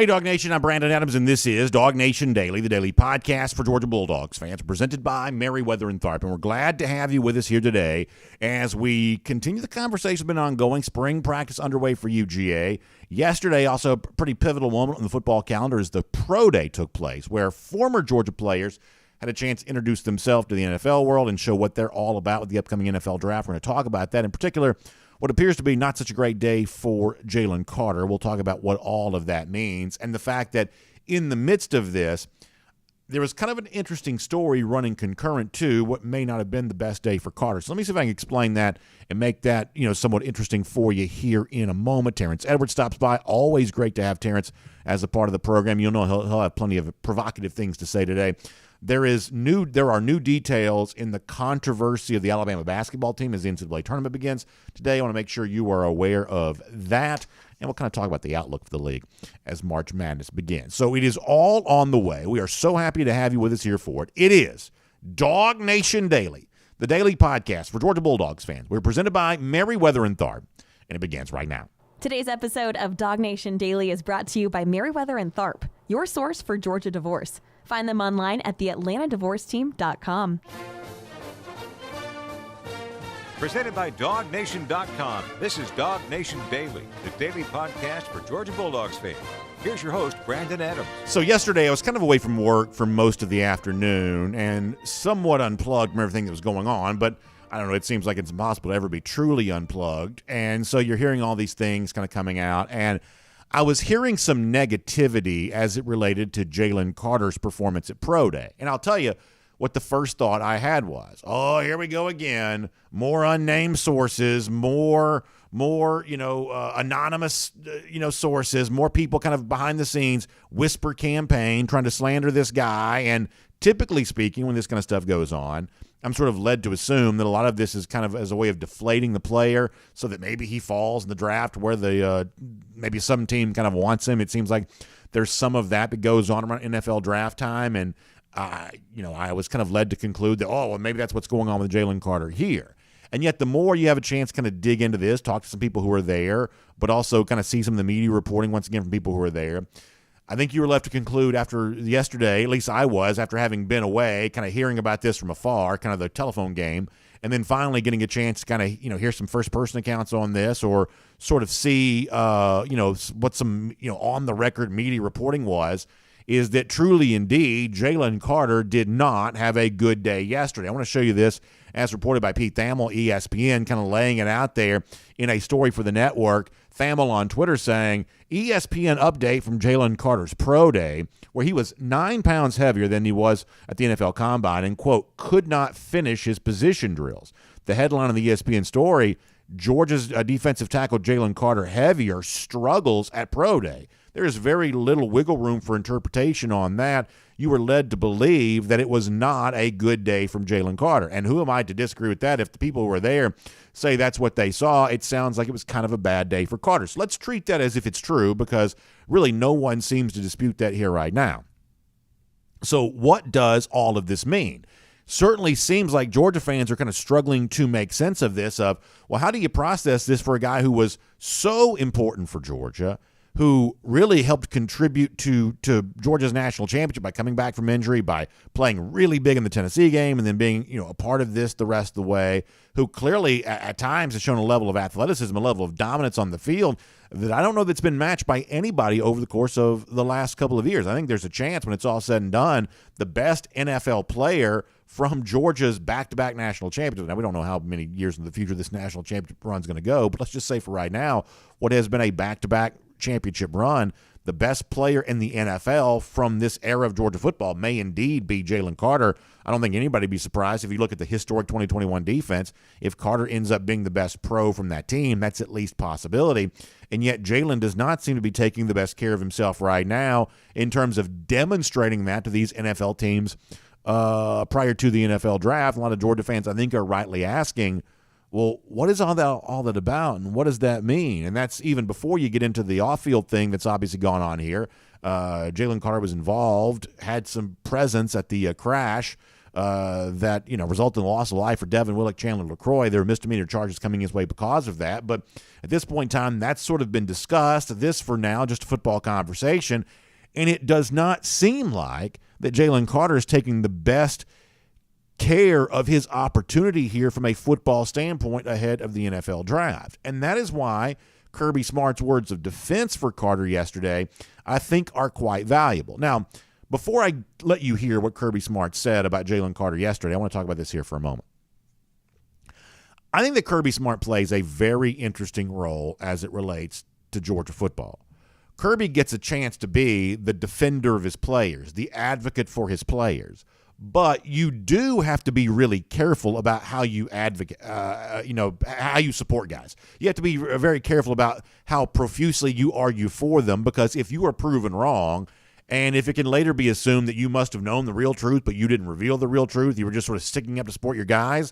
Hey, DawgNation, I'm Brandon Adams, and this is DawgNation Daily, the daily podcast for Georgia Bulldogs fans, presented by Meriwether and Tharp. And we're glad to have you with us here today as we continue the conversation that's been ongoing. Spring practice underway for UGA. Yesterday, also a pretty pivotal moment on the football calendar, as the Pro Day took place, where former Georgia players had a chance to introduce themselves to the NFL world and show what they're all about with the upcoming NFL draft. We're going to talk about that. In particular, what appears to be not such a great day for Jalen Carter. We'll talk about what all of that means, and the fact that in the midst of this, there was kind of an interesting story running concurrent to what may not have been the best day for Carter. So let me see if I can explain that and make that, somewhat interesting for you here in a moment. Terrence Edwards stops by. Always great to have Terrence as a part of the program. You'll know he'll have plenty of provocative things to say today. There are new details in the controversy of the Alabama basketball team as the NCAA tournament begins today. I want to make sure you are aware of that, and we'll kind of talk about the outlook for the league as March Madness begins. So it is all on the way. We are so happy to have you with us here for it. It is DawgNation Daily, the daily podcast for Georgia Bulldogs fans. We're presented by Meriwether and Tharp, and it begins right now. Today's episode of DawgNation Daily is brought to you by Meriwether and Tharp, your source for Georgia divorce. Find them online at theatlantadivorceteam.com. Presented by DawgNation.com. This is DawgNation Daily, the daily podcast for Georgia Bulldogs fans. Here's your host, Brandon Adams. So yesterday, I was kind of away from work for most of the afternoon and somewhat unplugged from everything that was going on, but I don't know, it seems like it's impossible to ever be truly unplugged. And so you're hearing all these things kind of coming out, and I was hearing some negativity as it related to Jalen Carter's performance at Pro Day. And I'll tell you what the first thought I had was, oh, here we go again. More unnamed sources, more anonymous, sources, more people kind of behind the scenes, whisper campaign, trying to slander this guy. And typically speaking, when this kind of stuff goes on, I'm sort of led to assume that a lot of this is kind of as a way of deflating the player so that maybe he falls in the draft where maybe some team kind of wants him. It seems like there's some of that goes on around NFL draft time. And, I was kind of led to conclude that, maybe that's what's going on with Jalen Carter here. And yet the more you have a chance to kind of dig into this, talk to some people who are there, but also kind of see some of the media reporting once again from people who are there, I think you were left to conclude after yesterday, at least I was, after having been away, kind of hearing about this from afar, kind of the telephone game, and then finally getting a chance to kind of, hear some first-person accounts on this or sort of see, what some, on-the-record media reporting was, is that truly, indeed, Jalen Carter did not have a good day yesterday. I want to show you this as reported by Pete Thamel, ESPN, kind of laying it out there in a story for the network. Thamel on Twitter saying, ESPN update from Jalen Carter's Pro Day, where he was 9 pounds heavier than he was at the NFL Combine and, quote, could not finish his position drills. The headline of the ESPN story, Georgia's defensive tackle Jalen Carter heavier struggles at Pro Day. There is very little wiggle room for interpretation on that. You were led to believe that it was not a good day from Jalen Carter. And who am I to disagree with that? If the people who were there say that's what they saw, it sounds like it was kind of a bad day for Carter. So let's treat that as if it's true, because really no one seems to dispute that here right now. So what does all of this mean? Certainly seems like Georgia fans are kind of struggling to make sense of this, of, well, how do you process this for a guy who was so important for Georgia, who really helped contribute to Georgia's national championship by coming back from injury, by playing really big in the Tennessee game, and then being a part of this the rest of the way, who clearly at times has shown a level of athleticism, a level of dominance on the field that I don't know that's been matched by anybody over the course of the last couple of years. I think there's a chance when it's all said and done, the best NFL player from Georgia's back-to-back national championship. Now, we don't know how many years in the future this national championship run is going to go, but let's just say for right now, what has been a back-to-back championship run, the best player in the NFL from this era of Georgia football may indeed be Jalen Carter. I don't think anybody would be surprised if you look at the historic 2021 defense. If Carter ends up being the best pro from that team, that's at least possibility. And yet Jalen does not seem to be taking the best care of himself right now in terms of demonstrating that to these NFL teams prior to the NFL draft. A lot of Georgia fans, I think, are rightly asking, well, what is all that about, and what does that mean? And that's even before you get into the off-field thing that's obviously gone on here. Jalen Carter was involved, had some presence at the crash that resulted in the loss of life for Devin Willock, Chandler LaCroix. There are misdemeanor charges coming his way because of that. But at this point in time, that's sort of been discussed. This, for now, just a football conversation. And it does not seem like that Jalen Carter is taking the best care of his opportunity here from a football standpoint ahead of the NFL draft. And that is why Kirby Smart's words of defense for Carter yesterday, I think, are quite valuable. Now, before I let you hear what Kirby Smart said about Jalen Carter yesterday, I want to talk about this here for a moment. I think that Kirby Smart plays a very interesting role as it relates to Georgia football. Kirby gets a chance to be the defender of his players, the advocate for his players. But you do have to be really careful about how you advocate, how you support guys. You have to be very careful about how profusely you argue for them, because if you are proven wrong, and if it can later be assumed that you must have known the real truth, but you didn't reveal the real truth, you were just sort of sticking up to support your guys,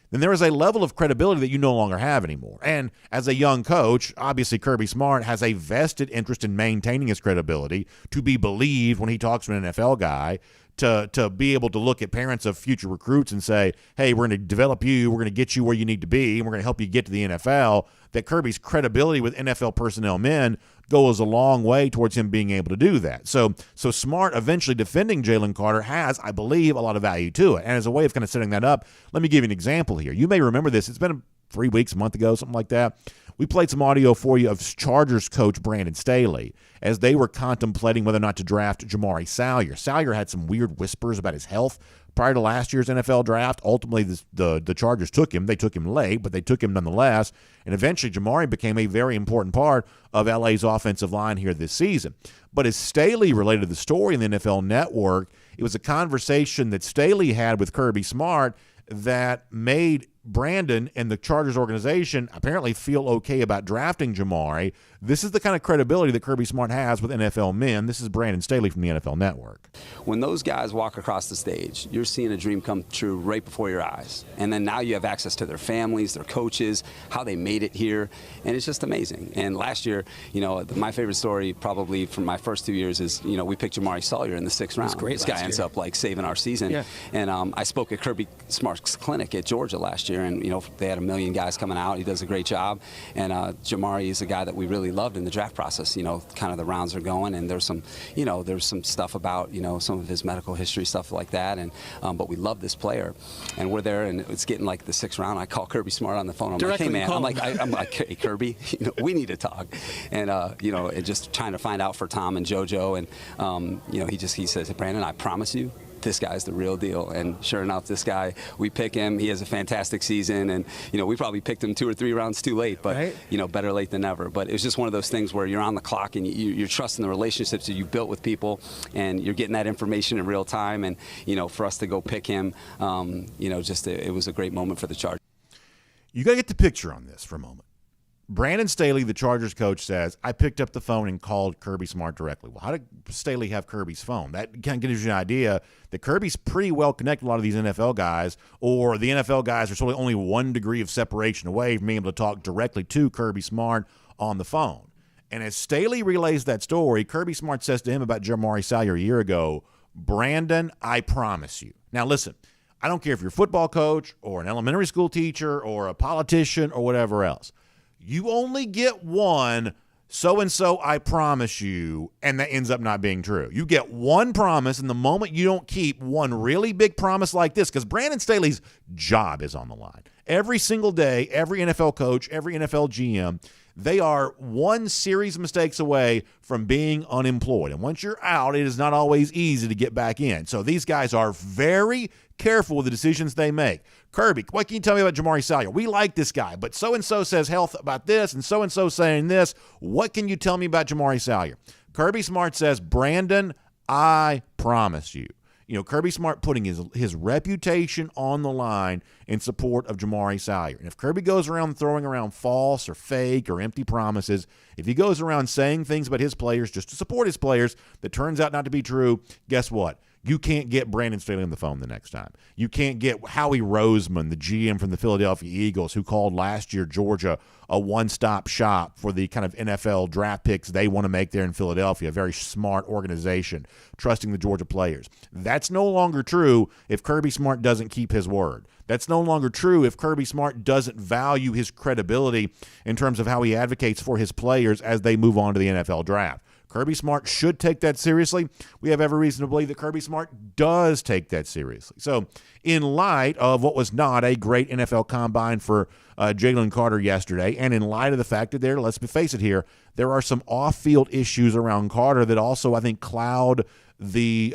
then there is a level of credibility that you no longer have anymore. And as a young coach, obviously Kirby Smart has a vested interest in maintaining his credibility, to be believed when he talks to an NFL guy, to be able to look at parents of future recruits and say, hey, we're going to develop you, we're going to get you where you need to be, and we're going to help you get to the NFL. That Kirby's credibility with NFL personnel men goes a long way towards him being able to do that. So Smart eventually defending Jalen Carter has, I believe, a lot of value to it. And as a way of kind of setting that up, let me give you an example here. You may remember this. It's been 3 weeks, a month ago, something like that. We played some audio for you of Chargers coach Brandon Staley as they were contemplating whether or not to draft Jamari Salyer. Salyer had some weird whispers about his health prior to last year's NFL draft. Ultimately, the Chargers took him. They took him late, but they took him nonetheless. And eventually, Jamari became a very important part of LA's offensive line here this season. But as Staley related the story in the NFL Network, it was a conversation that Staley had with Kirby Smart that made Brandon and the Chargers organization apparently feel okay about drafting Jamari. This is the kind of credibility that Kirby Smart has with NFL men. This is Brandon Staley from the NFL Network. When those guys walk across the stage, you're seeing a dream come true right before your eyes. And then now you have access to their families, their coaches, how they made it here. And it's just amazing. And last year, my favorite story probably from my first 2 years is, we picked Jamari Salyer in the 6th round. Great. This guy ends up saving our season. Yeah. And I spoke at Kirby Smart's clinic at Georgia last year, and they had 1 million guys coming out. He does a great job. And Jamari is a guy that we really loved in the draft process. Kind of the rounds are going, and there's some stuff about some of his medical history, stuff like that. And but we love this player, and we're there, and it's getting like the 6th round. I call Kirby Smart on the phone. I'm Directly like, hey man, I'm like, hey Kirby, we need to talk, and and just trying to find out for Tom and JoJo, and he says, hey, Brandon, I promise you, this guy's the real deal. And sure enough, this guy, we pick him. He has a fantastic season, and we probably picked him 2 or 3 rounds too late, but right. Better late than never. But it was just one of those things where you're on the clock and you're trusting the relationships that you built with people, and you're getting that information in real time. And for us to go pick him, it was a great moment for the Chargers. You got to get the picture on this for a moment. Brandon Staley, the Chargers coach, says, I picked up the phone and called Kirby Smart directly. Well, how did Staley have Kirby's phone? That kind of gives you an idea that Kirby's pretty well connected with a lot of these NFL guys, or the NFL guys are sort of only 1 degree of separation away from being able to talk directly to Kirby Smart on the phone. And as Staley relays that story, Kirby Smart says to him about Jamari Salyer a year ago, Brandon, I promise you. Now, listen, I don't care if you're a football coach or an elementary school teacher or a politician or whatever else. You only get one so-and-so, I promise you, and that ends up not being true. You get one promise, and the moment you don't keep one really big promise like this, because Brandon Staley's job is on the line. Every single day, every NFL coach, every NFL GM, they are one series of mistakes away from being unemployed. And once you're out, it is not always easy to get back in. So these guys are very careful with the decisions they make. Kirby, what can you tell me about Jamari Salyer? We like this guy, but so-and-so says health about this, and so-and-so saying this. What can you tell me about Jamari Salyer? Kirby Smart says, Brandon, I promise you. Kirby Smart putting his reputation on the line in support of Jamari Salyer. And if Kirby goes around throwing around false or fake or empty promises, if he goes around saying things about his players just to support his players that turns out not to be true, guess what? You can't get Brandon Staley on the phone the next time. You can't get Howie Roseman, the GM from the Philadelphia Eagles, who called last year Georgia a one-stop shop for the kind of NFL draft picks they want to make there in Philadelphia. A very smart organization, trusting the Georgia players. That's no longer true if Kirby Smart doesn't keep his word. That's no longer true if Kirby Smart doesn't value his credibility in terms of how he advocates for his players as they move on to the NFL draft. Kirby Smart should take that seriously. We have every reason to believe that Kirby Smart does take that seriously. So in light of what was not a great NFL combine for Jalen Carter yesterday, and in light of the fact that let's face it here, there are some off-field issues around Carter that also, I think, cloud the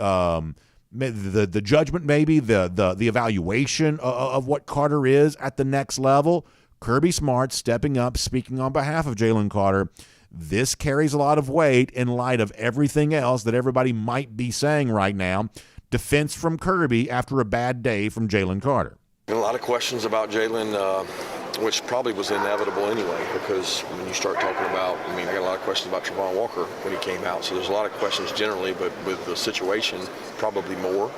judgment, maybe, the evaluation of what Carter is at the next level. Kirby Smart stepping up, speaking on behalf of Jalen Carter. This carries a lot of weight in light of everything else that everybody might be saying right now. Defense from Kirby after a bad day from Jalen Carter. And a lot of questions about Jalen, which probably was inevitable anyway, because when you start talking about, I got a lot of questions about Travon Walker when he came out. So there's a lot of questions generally, but with the situation, probably more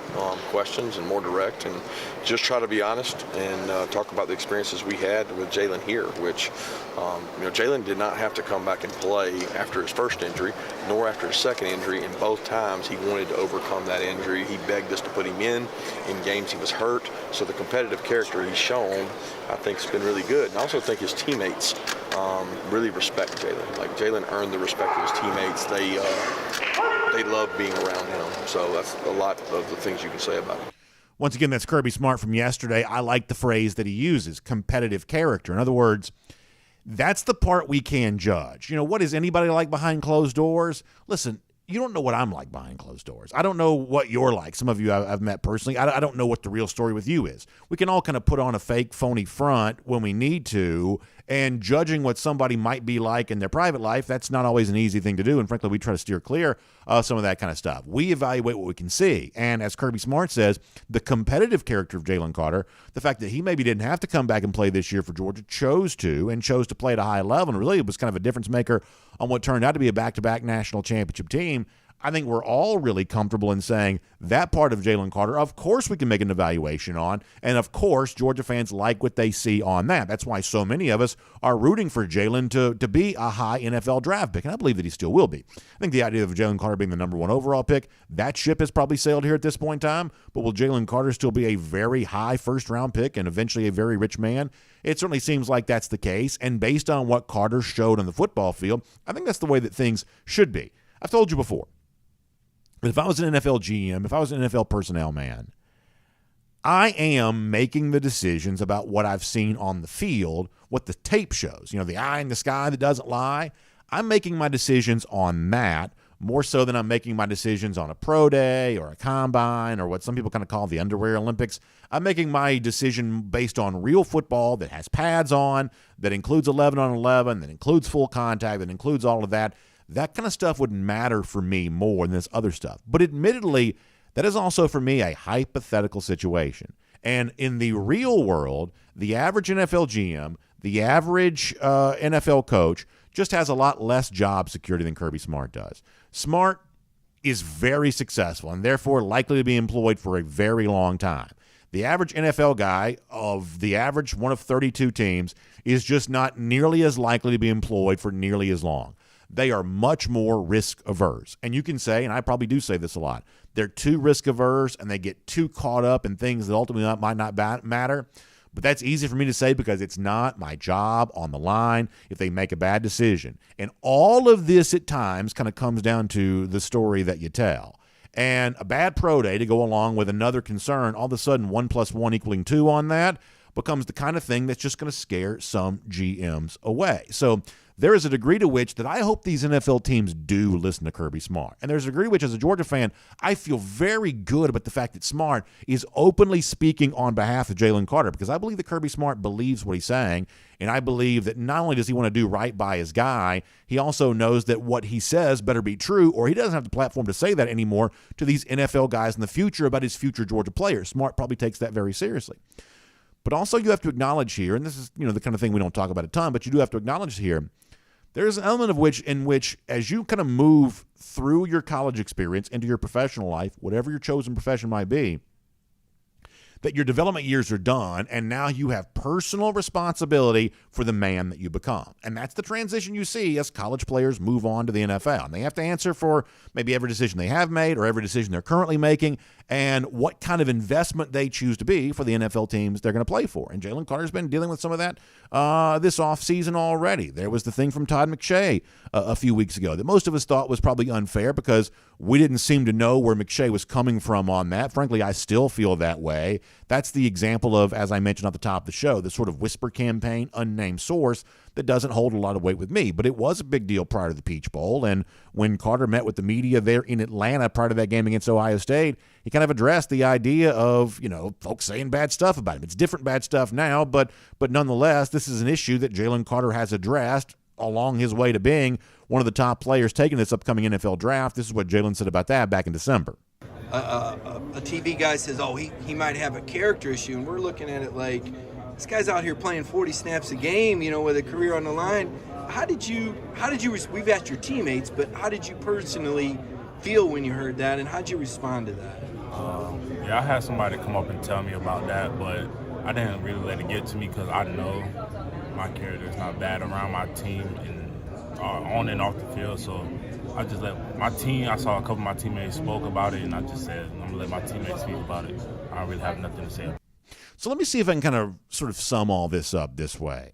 questions and more direct. And just try to be honest and talk about the experiences we had with Jalen here, which, Jalen did not have to come back and play after his first injury, nor after his second injury. And both times he wanted to overcome that injury. He begged us to put him in games he was hurt. So the competitive character he's shown, I think, has been really good. And I also think his teammates really respect Jalen. Like, Jalen earned the respect of his teammates. They love being around him. So that's a lot of the things you can say about him. Once again, that's Kirby Smart from yesterday. I like the phrase that he uses, competitive character. In other words, that's the part we can judge. What is anybody like behind closed doors? Listen, you don't know what I'm like behind closed doors. I don't know what you're like. Some of you I've met personally. I don't know what the real story with you is. We can all kind of put on a fake, phony front when we need to, and judging what somebody might be like in their private life, that's not always an easy thing to do, and frankly, we try to steer clear of some of that kind of stuff. We evaluate what we can see, and as Kirby Smart says, the competitive character of Jalen Carter, the fact that he maybe didn't have to come back and play this year for Georgia, chose to play at a high level, and really it was kind of a difference maker on what turned out to be a back-to-back national championship team. I think we're all really comfortable in saying that part of Jalen Carter, of course we can make an evaluation on, and of course Georgia fans like what they see on that. That's why so many of us are rooting for Jalen to be a high NFL draft pick, and I believe that he still will be. I think the idea of Jalen Carter being the number one overall pick, that ship has probably sailed here at this point in time, but will Jalen Carter still be a very high first-round pick and eventually a very rich man? It certainly seems like that's the case, and based on what Carter showed on the football field, I think that's the way that things should be. I've told you before, if I was an NFL GM, if I was an NFL personnel man, I am making the decisions about what I've seen on the field, what the tape shows. The eye in the sky that doesn't lie. I'm making my decisions on that more so than I'm making my decisions on a pro day or a combine or what some people kind of call the underwear Olympics. I'm making my decision based on real football that has pads on, that includes 11 on 11, that includes full contact, that includes all of that. That kind of stuff would matter for me more than this other stuff. But admittedly, that is also for me a hypothetical situation. And in the real world, the average NFL GM, the average NFL coach just has a lot less job security than Kirby Smart does. Smart is very successful and therefore likely to be employed for a very long time. The average NFL guy of the average one of 32 teams is just not nearly as likely to be employed for nearly as long. They are much more risk averse. And you can say, and I probably do say this a lot, they're too risk averse and they get too caught up in things that ultimately might not matter. But that's easy for me to say because it's not my job on the line if they make a bad decision. And all of this at times kind of comes down to the story that you tell. And a bad pro day to go along with another concern, all of a sudden 1 + 1 = 2 on that becomes the kind of thing that's just going to scare some GMs away. So there is a degree to which that I hope these NFL teams do listen to Kirby Smart. And there's a degree to which, as a Georgia fan, I feel very good about the fact that Smart is openly speaking on behalf of Jalen Carter, because I believe that Kirby Smart believes what he's saying, and I believe that not only does he want to do right by his guy, he also knows that what he says better be true, or he doesn't have the platform to say that anymore to these NFL guys in the future about his future Georgia players. Smart probably takes that very seriously. But also you have to acknowledge here, and this is the kind of thing we don't talk about a ton, but you do have to acknowledge here, there's an element of in which as you kind of move through your college experience into your professional life, whatever your chosen profession might be, that your development years are done, and now you have personal responsibility for the man that you become. And that's the transition you see as college players move on to the NFL. And they have to answer for maybe every decision they have made or every decision they're currently making and what kind of investment they choose to be for the NFL teams they're going to play for. And Jalen Carter's been dealing with some of that this offseason already. There was the thing from Todd McShay a few weeks ago that most of us thought was probably unfair because we didn't seem to know where McShay was coming from on that. Frankly, I still feel that way. That's the example of, as I mentioned at the top of the show, the sort of whisper campaign, unnamed source that doesn't hold a lot of weight with me. But it was a big deal prior to the Peach Bowl. And when Carter met with the media there in Atlanta prior to that game against Ohio State, he kind of addressed the idea of, folks saying bad stuff about him. It's different bad stuff now, but nonetheless, this is an issue that Jalen Carter has addressed along his way to being one of the top players taking this upcoming NFL draft. This is what Jalen said about that back in December. A TV guy says, he might have a character issue, and we're looking at it like, this guy's out here playing 40 snaps a game, with a career on the line. How did you, we've asked your teammates, but how did you personally feel when you heard that, and how did you respond to that? I had somebody come up and tell me about that, but I didn't really let it get to me because I know my character is not bad around my team and on and off the field, so I just let my team, I saw a couple of my teammates spoke about it, and I just said, I'm going to let my teammates speak about it. I don't really have nothing to say. So let me see if I can kind of sort of sum all this up this way.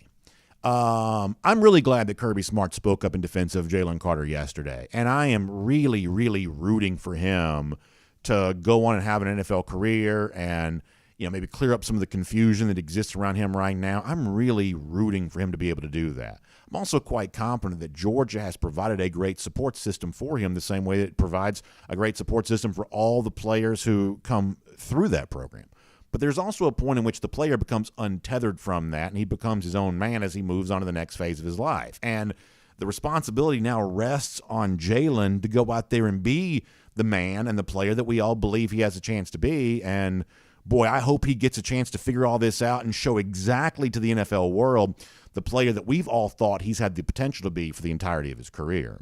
I'm really glad that Kirby Smart spoke up in defense of Jalen Carter yesterday, and I am really, really rooting for him to go on and have an NFL career and maybe clear up some of the confusion that exists around him right now. I'm really rooting for him to be able to do that. I'm also quite confident that Georgia has provided a great support system for him the same way that it provides a great support system for all the players who come through that program. But there's also a point in which the player becomes untethered from that, and he becomes his own man as he moves on to the next phase of his life. And the responsibility now rests on Jalen to go out there and be the man and the player that we all believe he has a chance to be. And boy, I hope he gets a chance to figure all this out and show exactly to the NFL world the player that we've all thought he's had the potential to be for the entirety of his career.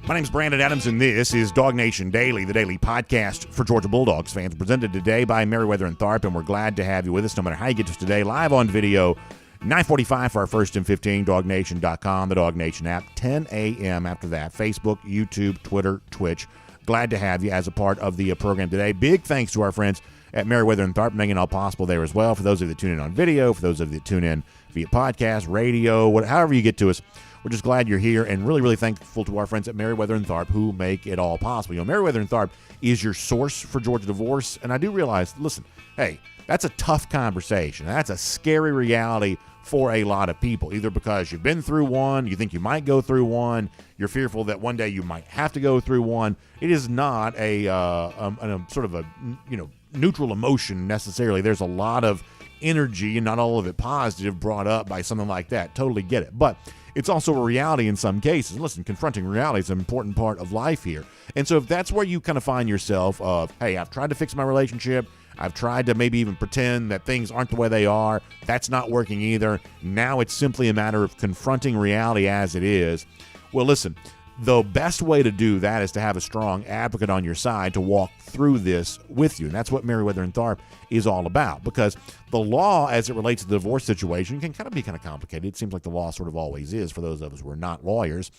My name's Brandon Adams, and this is DawgNation Daily, the daily podcast for Georgia Bulldogs fans, presented today by Meriwether and Tharp, and we're glad to have you with us no matter how you get to us today, live on video, 9:45 for our first and 15, DawgNation.com, the DawgNation app, 10 a.m. after that, Facebook, YouTube, Twitter, Twitch. Glad to have you as a part of the program today. Big thanks to our friends at Meriwether and Tharp, making it all possible there as well. For those of you that tune in on video, for those of you that tune in via podcast, radio, however you get to us, we're just glad you're here and really, really thankful to our friends at Meriwether and Tharp who make it all possible. Meriwether and Tharp is your source for Georgia divorce, and I do realize, listen, hey, that's a tough conversation. That's a scary reality for a lot of people, either because you've been through one, you think you might go through one, you're fearful that one day you might have to go through one. It is not a sort of a neutral emotion necessarily. There's a lot of energy, and not all of it positive, brought up by something like that. Totally get it. But it's also a reality in some cases. Listen, confronting reality is an important part of life here. And so if that's where you kind of find yourself of, hey, I've tried to fix my relationship, I've tried to maybe even pretend that things aren't the way they are, that's not working either, now it's simply a matter of confronting reality as it is. Well, listen, the best way to do that is to have a strong advocate on your side to walk through this with you. And that's what Meriwether and Tharp is all about, because the law, as it relates to the divorce situation, can kind of be kind of complicated. It seems like the law sort of always is for those of us who are not lawyers.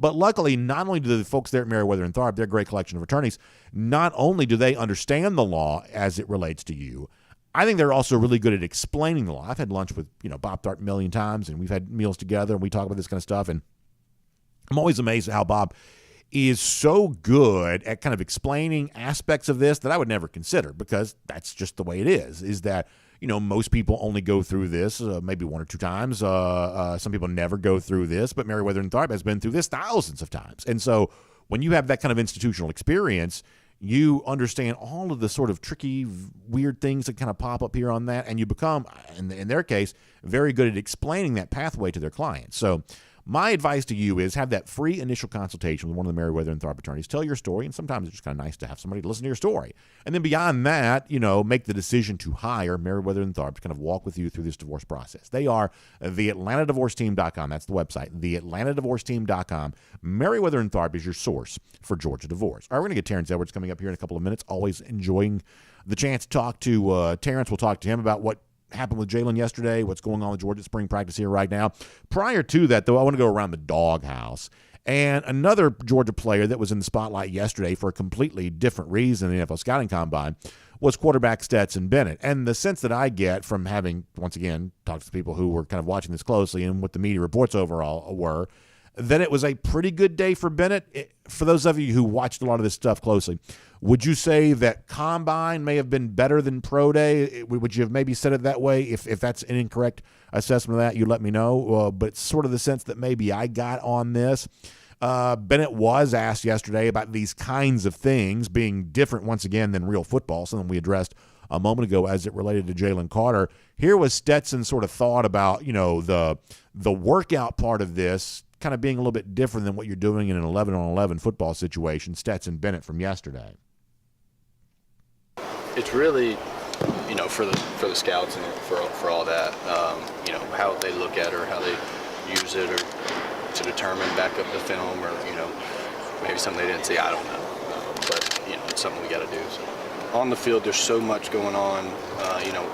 But luckily, not only do the folks there at Meriwether and Tharp, they're a great collection of attorneys, not only do they understand the law as it relates to you, I think they're also really good at explaining the law. I've had lunch with Bob Tharp a million times, and we've had meals together, and we talk about this kind of stuff, and I'm always amazed at how Bob is so good at kind of explaining aspects of this that I would never consider, because that's just the way it is that, most people only go through this maybe one or two times. Some people never go through this, but Meriwether and Tharp has been through this thousands of times. And so when you have that kind of institutional experience, you understand all of the sort of tricky, weird things that kind of pop up here on that, and you become, in their case, very good at explaining that pathway to their clients. So my advice to you is have that free initial consultation with one of the Meriwether and Tharp attorneys. Tell your story, and sometimes it's just kind of nice to have somebody to listen to your story. And then beyond that, make the decision to hire Meriwether and Tharp to kind of walk with you through this divorce process. They are theatlantadivorceteam.com. That's the website, theatlantadivorceteam.com. Meriwether and Tharp is your source for Georgia divorce. All right, we're going to get Terrence Edwards coming up here in a couple of minutes. Always enjoying the chance to talk to Terrence. We'll talk to him about what happened with Jalen yesterday, what's going on with Georgia spring practice here right now. Prior to that, though, I want to go around the DawgHouse. And another Georgia player that was in the spotlight yesterday for a completely different reason in the NFL Scouting Combine was quarterback Stetson Bennett. And the sense that I get from having, once again, talked to people who were kind of watching this closely and what the media reports overall were, that it was a pretty good day for Bennett. For those of you who watched a lot of this stuff closely, would you say that Combine may have been better than Pro Day? Would you have maybe said it that way? If that's an incorrect assessment of that, you let me know. But it's sort of the sense that maybe I got on this. Bennett was asked yesterday about these kinds of things being different, once again, than real football, something we addressed a moment ago as it related to Jalen Carter. Here was Stetson's sort of thought about, the workout part of this kind of being a little bit different than what you're doing in an 11-on-11 football situation. Stetson Bennett from yesterday. It's really, for the scouts and for all that, how they look at it or how they use it, or to determine back up the film, or maybe something they didn't see. I don't know, but it's something we got to do. So on the field, there's so much going on.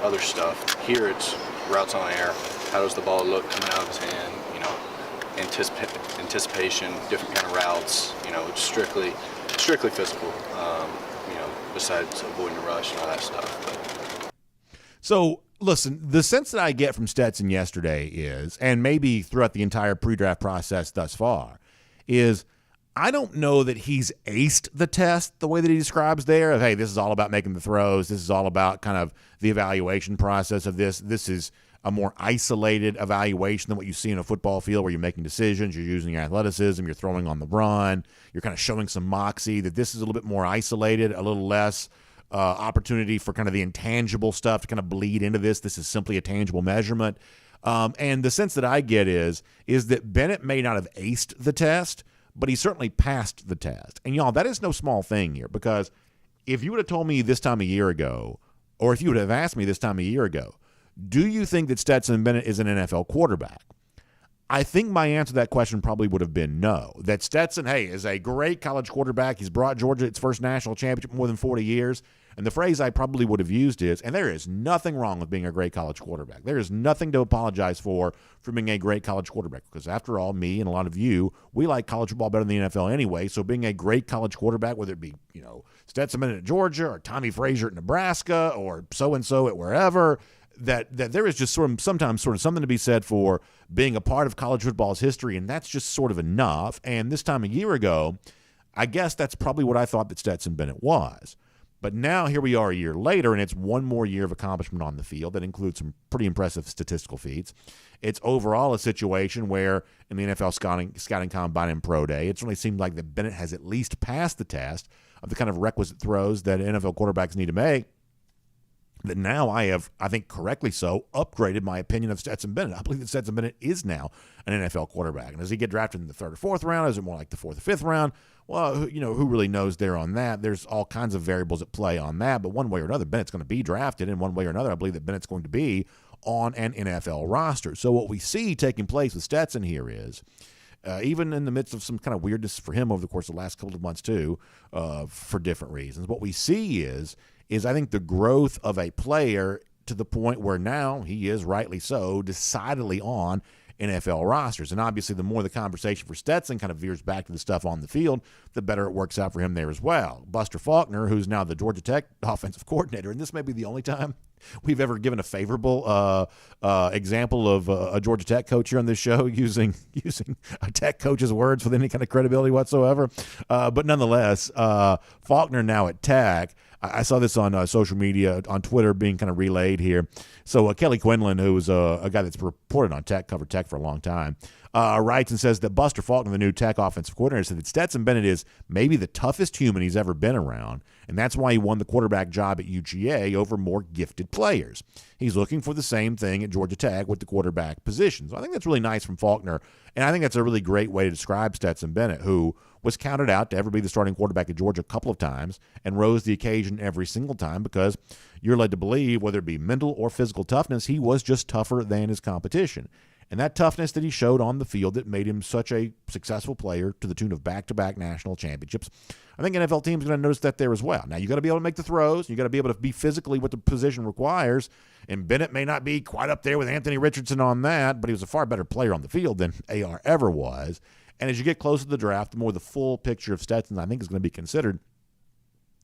Other stuff. Here, it's routes on air. How does the ball look coming out of his hand? Anticipation, different kind of routes. It's strictly physical. Besides avoiding the rush and all that stuff. But. So, listen, the sense that I get from Stetson yesterday is, and maybe throughout the entire pre-draft process thus far, is I don't know that he's aced the test the way that he describes there of, hey, this is all about making the throws. This is all about kind of the evaluation process of this. This is a more isolated evaluation than what you see in a football field where you're making decisions, you're using your athleticism, you're throwing on the run, you're kind of showing some moxie, that this is a little bit more isolated, a little less opportunity for kind of the intangible stuff to kind of bleed into this. This is simply a tangible measurement. And the sense that I get is that Bennett may not have aced the test, but he certainly passed the test. And y'all, that is no small thing here, because if you would have told me this time a year ago, or if you would have asked me this time a year ago, do you think that Stetson Bennett is an NFL quarterback? I think my answer to that question probably would have been no. That Stetson, hey, is a great college quarterback. He's brought Georgia its first national championship in more than 40 years. And the phrase I probably would have used is, and there is nothing wrong with being a great college quarterback. There is nothing to apologize for being a great college quarterback. Because after all, me and a lot of you, we like college football better than the NFL anyway. So being a great college quarterback, whether it be, Stetson Bennett at Georgia or Tommy Frazier at Nebraska or so-and-so at wherever, that there is just sometimes something to be said for being a part of college football's history, and that's just sort of enough. And this time a year ago, I guess that's probably what I thought that Stetson Bennett was. But now here we are a year later, and it's one more year of accomplishment on the field that includes some pretty impressive statistical feats. It's overall a situation where in the NFL scouting combine and pro day, it certainly seemed like that Bennett has at least passed the test of the kind of requisite throws that NFL quarterbacks need to make. That now I have, I think correctly so, upgraded my opinion of Stetson Bennett. I believe that Stetson Bennett is now an NFL quarterback. And does he get drafted in the third or fourth round? Is it more like the fourth or fifth round? Well, who really knows there on that? There's all kinds of variables at play on that. But one way or another, Bennett's going to be drafted. And one way or another, I believe that Bennett's going to be on an NFL roster. So what we see taking place with Stetson here is, even in the midst of some kind of weirdness for him over the course of the last couple of months too, for different reasons, what we see is I think the growth of a player to the point where now he is, rightly so, decidedly on NFL rosters. And obviously the more the conversation for Stetson kind of veers back to the stuff on the field, the better it works out for him there as well. Buster Faulkner, who's now the Georgia Tech offensive coordinator, and this may be the only time we've ever given a favorable example of a Georgia Tech coach here on this show using a Tech coach's words with any kind of credibility whatsoever. But nonetheless, Faulkner now at Tech. I saw this on social media, on Twitter, being kind of relayed here. So Kelly Quinlan, who is a guy that's reported on Tech, covered Tech for a long time, writes and says that Buster Faulkner, the new Tech offensive coordinator, said that Stetson Bennett is maybe the toughest human he's ever been around, and that's why he won the quarterback job at UGA over more gifted players. He's looking for the same thing at Georgia Tech with the quarterback position. So I think that's really nice from Faulkner, and I think that's a really great way to describe Stetson Bennett, who was counted out to ever be the starting quarterback at Georgia a couple of times and rose the occasion every single time because you're led to believe, whether it be mental or physical toughness, he was just tougher than his competition. And that toughness that he showed on the field that made him such a successful player to the tune of back-to-back national championships, I think NFL teams are going to notice that there as well. Now, you got to be able to make the throws. You got to be able to be physically what the position requires. And Bennett may not be quite up there with Anthony Richardson on that, but he was a far better player on the field than AR ever was. And as you get closer to the draft, the more the full picture of Stetson, I think, is going to be considered.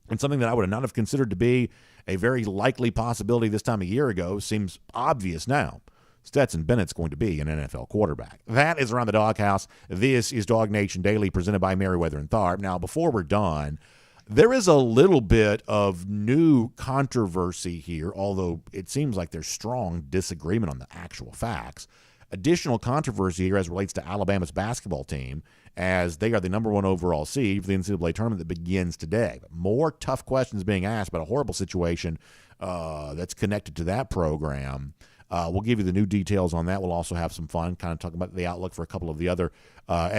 And something that I would not have considered to be a very likely possibility this time a year ago seems obvious now. Stetson Bennett's going to be an NFL quarterback. That is Around the DawgHouse. This is DawgNation Daily, presented by Meriwether and Tharp. Now, before we're done, there is a little bit of new controversy here, although it seems like there's strong disagreement on the actual facts. Additional controversy here as relates to Alabama's basketball team, as they are the number 1 overall seed for the NCAA tournament that begins today. But more tough questions being asked about a horrible situation that's connected to that program. We'll give you the new details on that. We'll also have some fun kind of talking about the outlook for a couple of the other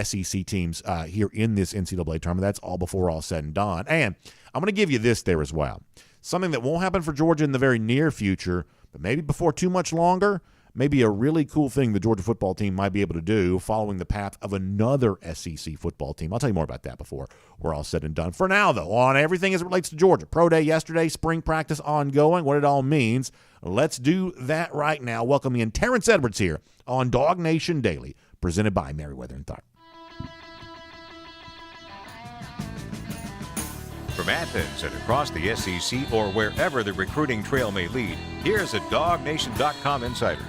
SEC teams here in this NCAA tournament. That's all before all said and done. And I'm going to give you this there as well. Something that won't happen for Georgia in the very near future, but maybe before too much longer, maybe a really cool thing the Georgia football team might be able to do following the path of another SEC football team. I'll tell you more about that before we're all said and done. For now, though, on everything as it relates to Georgia, Pro Day yesterday, spring practice ongoing, what it all means, let's do that right now. Welcome in Terrence Edwards here on DawgNation Daily, presented by Meriwether and Tharp. From Athens and across the SEC or wherever the recruiting trail may lead, here's a DawgNation.com insider.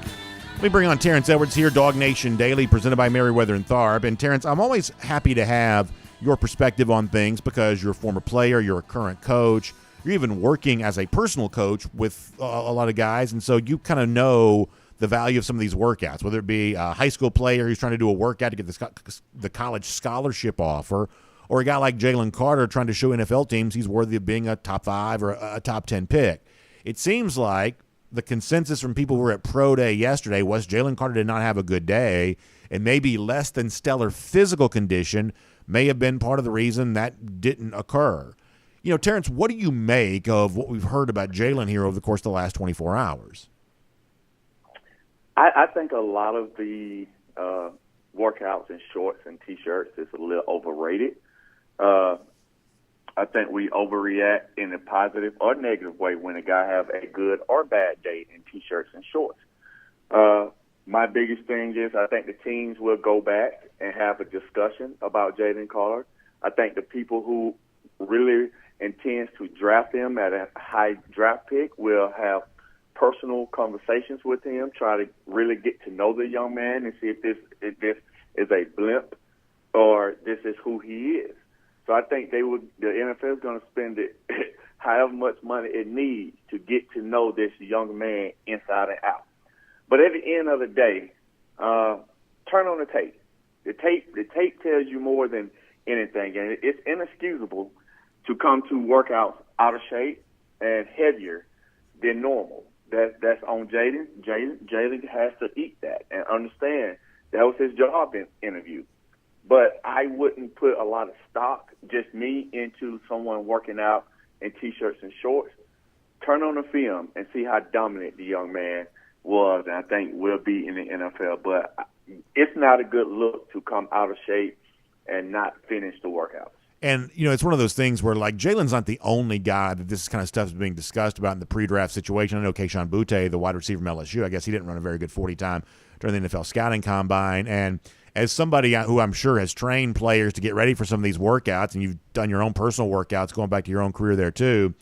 Let me bring on Terrence Edwards here, DawgNation Daily, presented by Meriwether and Tharp. And Terrence, I'm always happy to have your perspective on things because you're a former player, you're a current coach, you're even working as a personal coach with a lot of guys, and so you kind of know the value of some of these workouts, whether it be a high school player who's trying to do a workout to get the college scholarship offer, or a guy like Jalen Carter trying to show NFL teams he's worthy of being a top 5 or a top 10 pick. It seems like the consensus from people who were at Pro Day yesterday was Jalen Carter did not have a good day, and maybe less than stellar physical condition may have been part of the reason that didn't occur. You know, Terrence, what do you make of what we've heard about Jalen here over the course of the last 24 hours? I think a lot of the workouts in shorts and T-shirts is a little overrated. I think we overreact in a positive or negative way when a guy have a good or bad day in T-shirts and shorts. My biggest thing is I think the teams will go back and have a discussion about Jalen Carter. I think the people who really intends to draft him at a high draft pick will have personal conversations with him, try to really get to know the young man and see if this is a blimp or this is who he is. So I think the NFL is going to spend it however much money it needs to get to know this young man inside and out. But at the end of the day, turn on the tape. The tape tells you more than anything, and it's inexcusable to come to workouts out of shape and heavier than normal. That's on Jaden. Jalen has to eat that and understand that was his job interview. But I wouldn't put a lot of stock, just me, into someone working out in T-shirts and shorts. Turn on the film and see how dominant the young man was, and I think will be in the NFL. But it's not a good look to come out of shape and not finish the workouts. And, you know, it's one of those things where, like, Jalen's not the only guy that this kind of stuff is being discussed about in the pre-draft situation. I know Keyshawn Butte, the wide receiver from LSU, I guess he didn't run a very good 40 time during the NFL scouting combine. And as somebody who I'm sure has trained players to get ready for some of these workouts, and you've done your own personal workouts going back to your own career there too,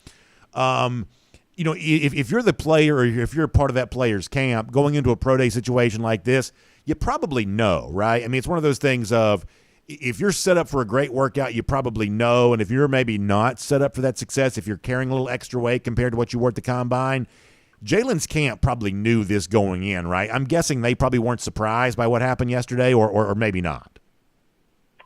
you know, if you're the player or if you're part of that player's camp going into a pro day situation like this, you probably know, right? I mean, it's one of those things of, if you're set up for a great workout, you probably know. And if you're maybe not set up for that success, if you're carrying a little extra weight compared to what you were at the combine, Jalen's camp probably knew this going in, right? I'm guessing they probably weren't surprised by what happened yesterday, or maybe not.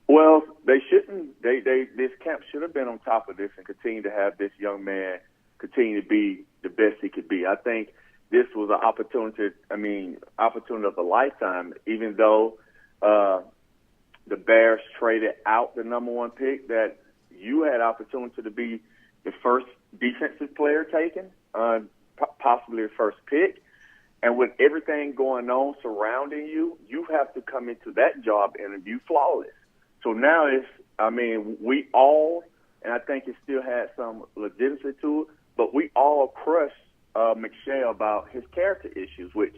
Well, they shouldn't. This camp should have been on top of this and continue to have this young man continue to be the best he could be. I think this was an opportunity of a lifetime, even though the Bears traded out the number 1 pick, that you had opportunity to be the first defensive player taken, possibly the first pick. And with everything going on surrounding you, you have to come into that job interview flawless. So now we all, and I think it still has some legitimacy to it, but we all crushed McShay about his character issues, which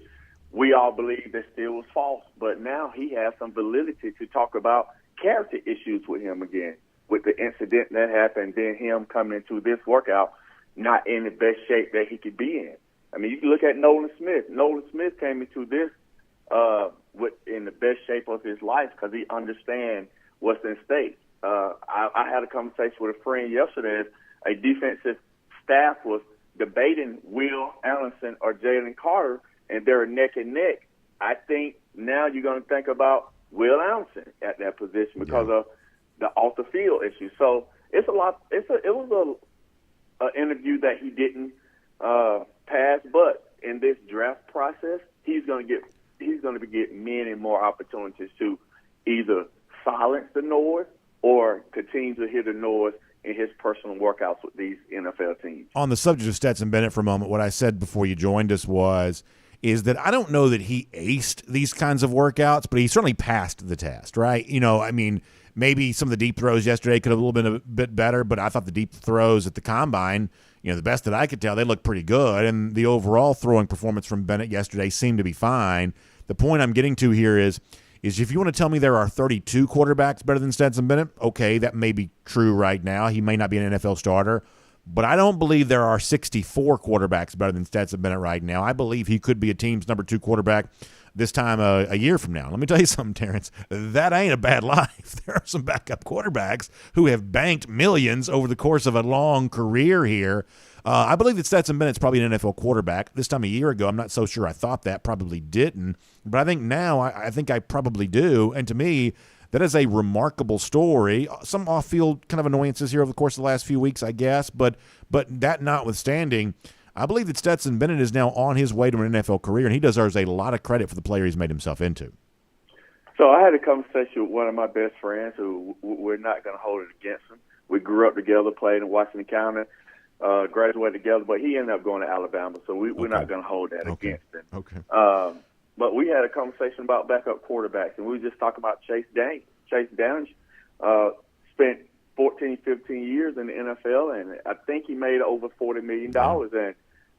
we all believe that still was false. But now he has some validity to talk about character issues with him again, with the incident that happened, then him coming into this workout not in the best shape that he could be in. I mean, you can look at Nolan Smith. Nolan Smith came into this in the best shape of his life because he understands what's in stake. I had a conversation with a friend yesterday. A defensive staff was debating Will Anderson or Jalen Carter, and they're neck and neck. I think now you're going to think about Will Anderson at that position because of the off the field issue. So it's a lot. It was an interview that he didn't pass, but in this draft process, he's going to get many more opportunities to either silence the noise or continue to hear the noise in his personal workouts with these NFL teams. On the subject of Stetson Bennett for a moment, what I said before you joined us is that I don't know that he aced these kinds of workouts, but he certainly passed the test, right? Maybe some of the deep throws yesterday could have been a bit better, but I thought the deep throws at the Combine, the best that I could tell, they looked pretty good, and the overall throwing performance from Bennett yesterday seemed to be fine. The point I'm getting to here is if you want to tell me there are 32 quarterbacks better than Stetson Bennett, okay, that may be true right now. He may not be an NFL starter, but I don't believe there are 64 quarterbacks better than Stetson Bennett right now. I believe he could be a team's number 2 quarterback this time a year from now. Let me tell you something, Terrence. That ain't a bad life. There are some backup quarterbacks who have banked millions over the course of a long career here. I believe that Stetson Bennett's probably an NFL quarterback. This time a year ago, I'm not so sure I thought that, probably didn't. But I think now I think I probably do. And to me, that is a remarkable story. Some off-field kind of annoyances here over the course of the last few weeks, I guess. But that notwithstanding, I believe that Stetson Bennett is now on his way to an NFL career, and he deserves a lot of credit for the player he's made himself into. So I had a conversation with one of my best friends who we're not going to hold it against him. We grew up together, played in Washington County, graduated together, but he ended up going to Alabama, so we're not going to hold that against him. Okay. But we had a conversation about backup quarterbacks, and we were just talking about Chase Daniels. Chase Daniels spent 14, 15 years in the NFL, and I think he made over $40 million. And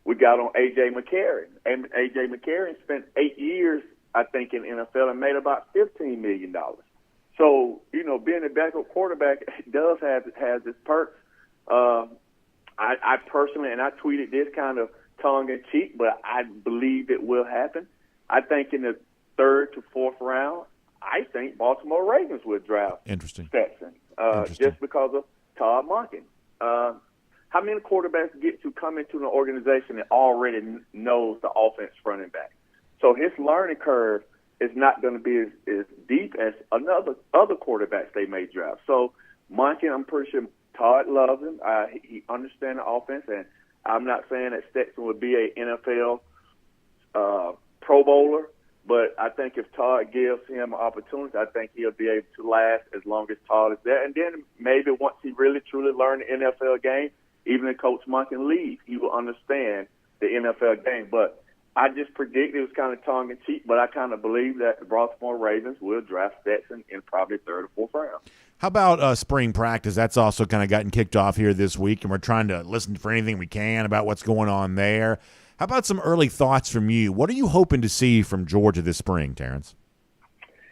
we got on A.J. McCarron. And A.J. McCarron spent 8 years, I think, in the NFL and made about $15 million. So, being a backup quarterback does has its perks. I personally, and I tweeted this kind of tongue-in-cheek, but I believe it will happen. I think in the 3rd to 4th round, I think Baltimore Ravens would draft Stetson just because of Todd Monken. How many quarterbacks get to come into an organization that already knows the offense front and back? So his learning curve is not going to be as deep as other quarterbacks they may draft. So Monken, I'm pretty sure Todd loves him. He understands the offense, and I'm not saying that Stetson would be an NFL Pro Bowler, but I think if Todd gives him an opportunity, I think he'll be able to last as long as Todd is there. And then maybe once he really, truly learns the NFL game, even if Coach Monken leaves, he will understand the NFL game. But I just predict it was kind of tongue-in-cheek, but I kind of believe that the Baltimore Ravens will draft Stetson in probably 3rd or 4th round. How about spring practice? That's also kind of gotten kicked off here this week, and we're trying to listen for anything we can about what's going on there. How about some early thoughts from you? What are you hoping to see from Georgia this spring, Terrence?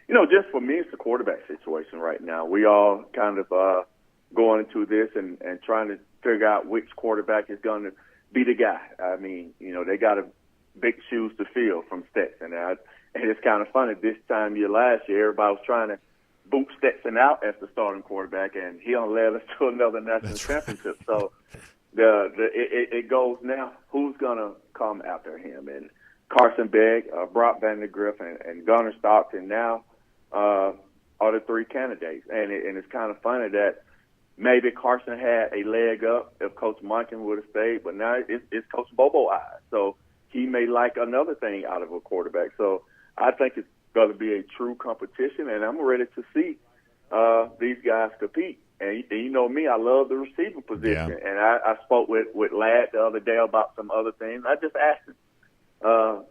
Just for me, it's the quarterback situation right now. We all kind of going into this and trying to figure out which quarterback is going to be the guy. I mean, they got a big shoes to fill from Stetson. And it's kind of funny. This time last year, everybody was trying to boot Stetson out as the starting quarterback, and he only led us to another national championship. So it goes now, who's going to come after him? And Carson Begg, Brock Vandagriff, and Gunnar Stockton now are the 3 candidates. And it's kind of funny that maybe Carson had a leg up if Coach Monken would have stayed, but now it's Coach Bobo eyes. So he may like another thing out of a quarterback. So I think it's going to be a true competition, and I'm ready to see these guys compete. And you know me, I love the receiver position. Yeah. And I spoke with Ladd the other day about some other things. I just asked him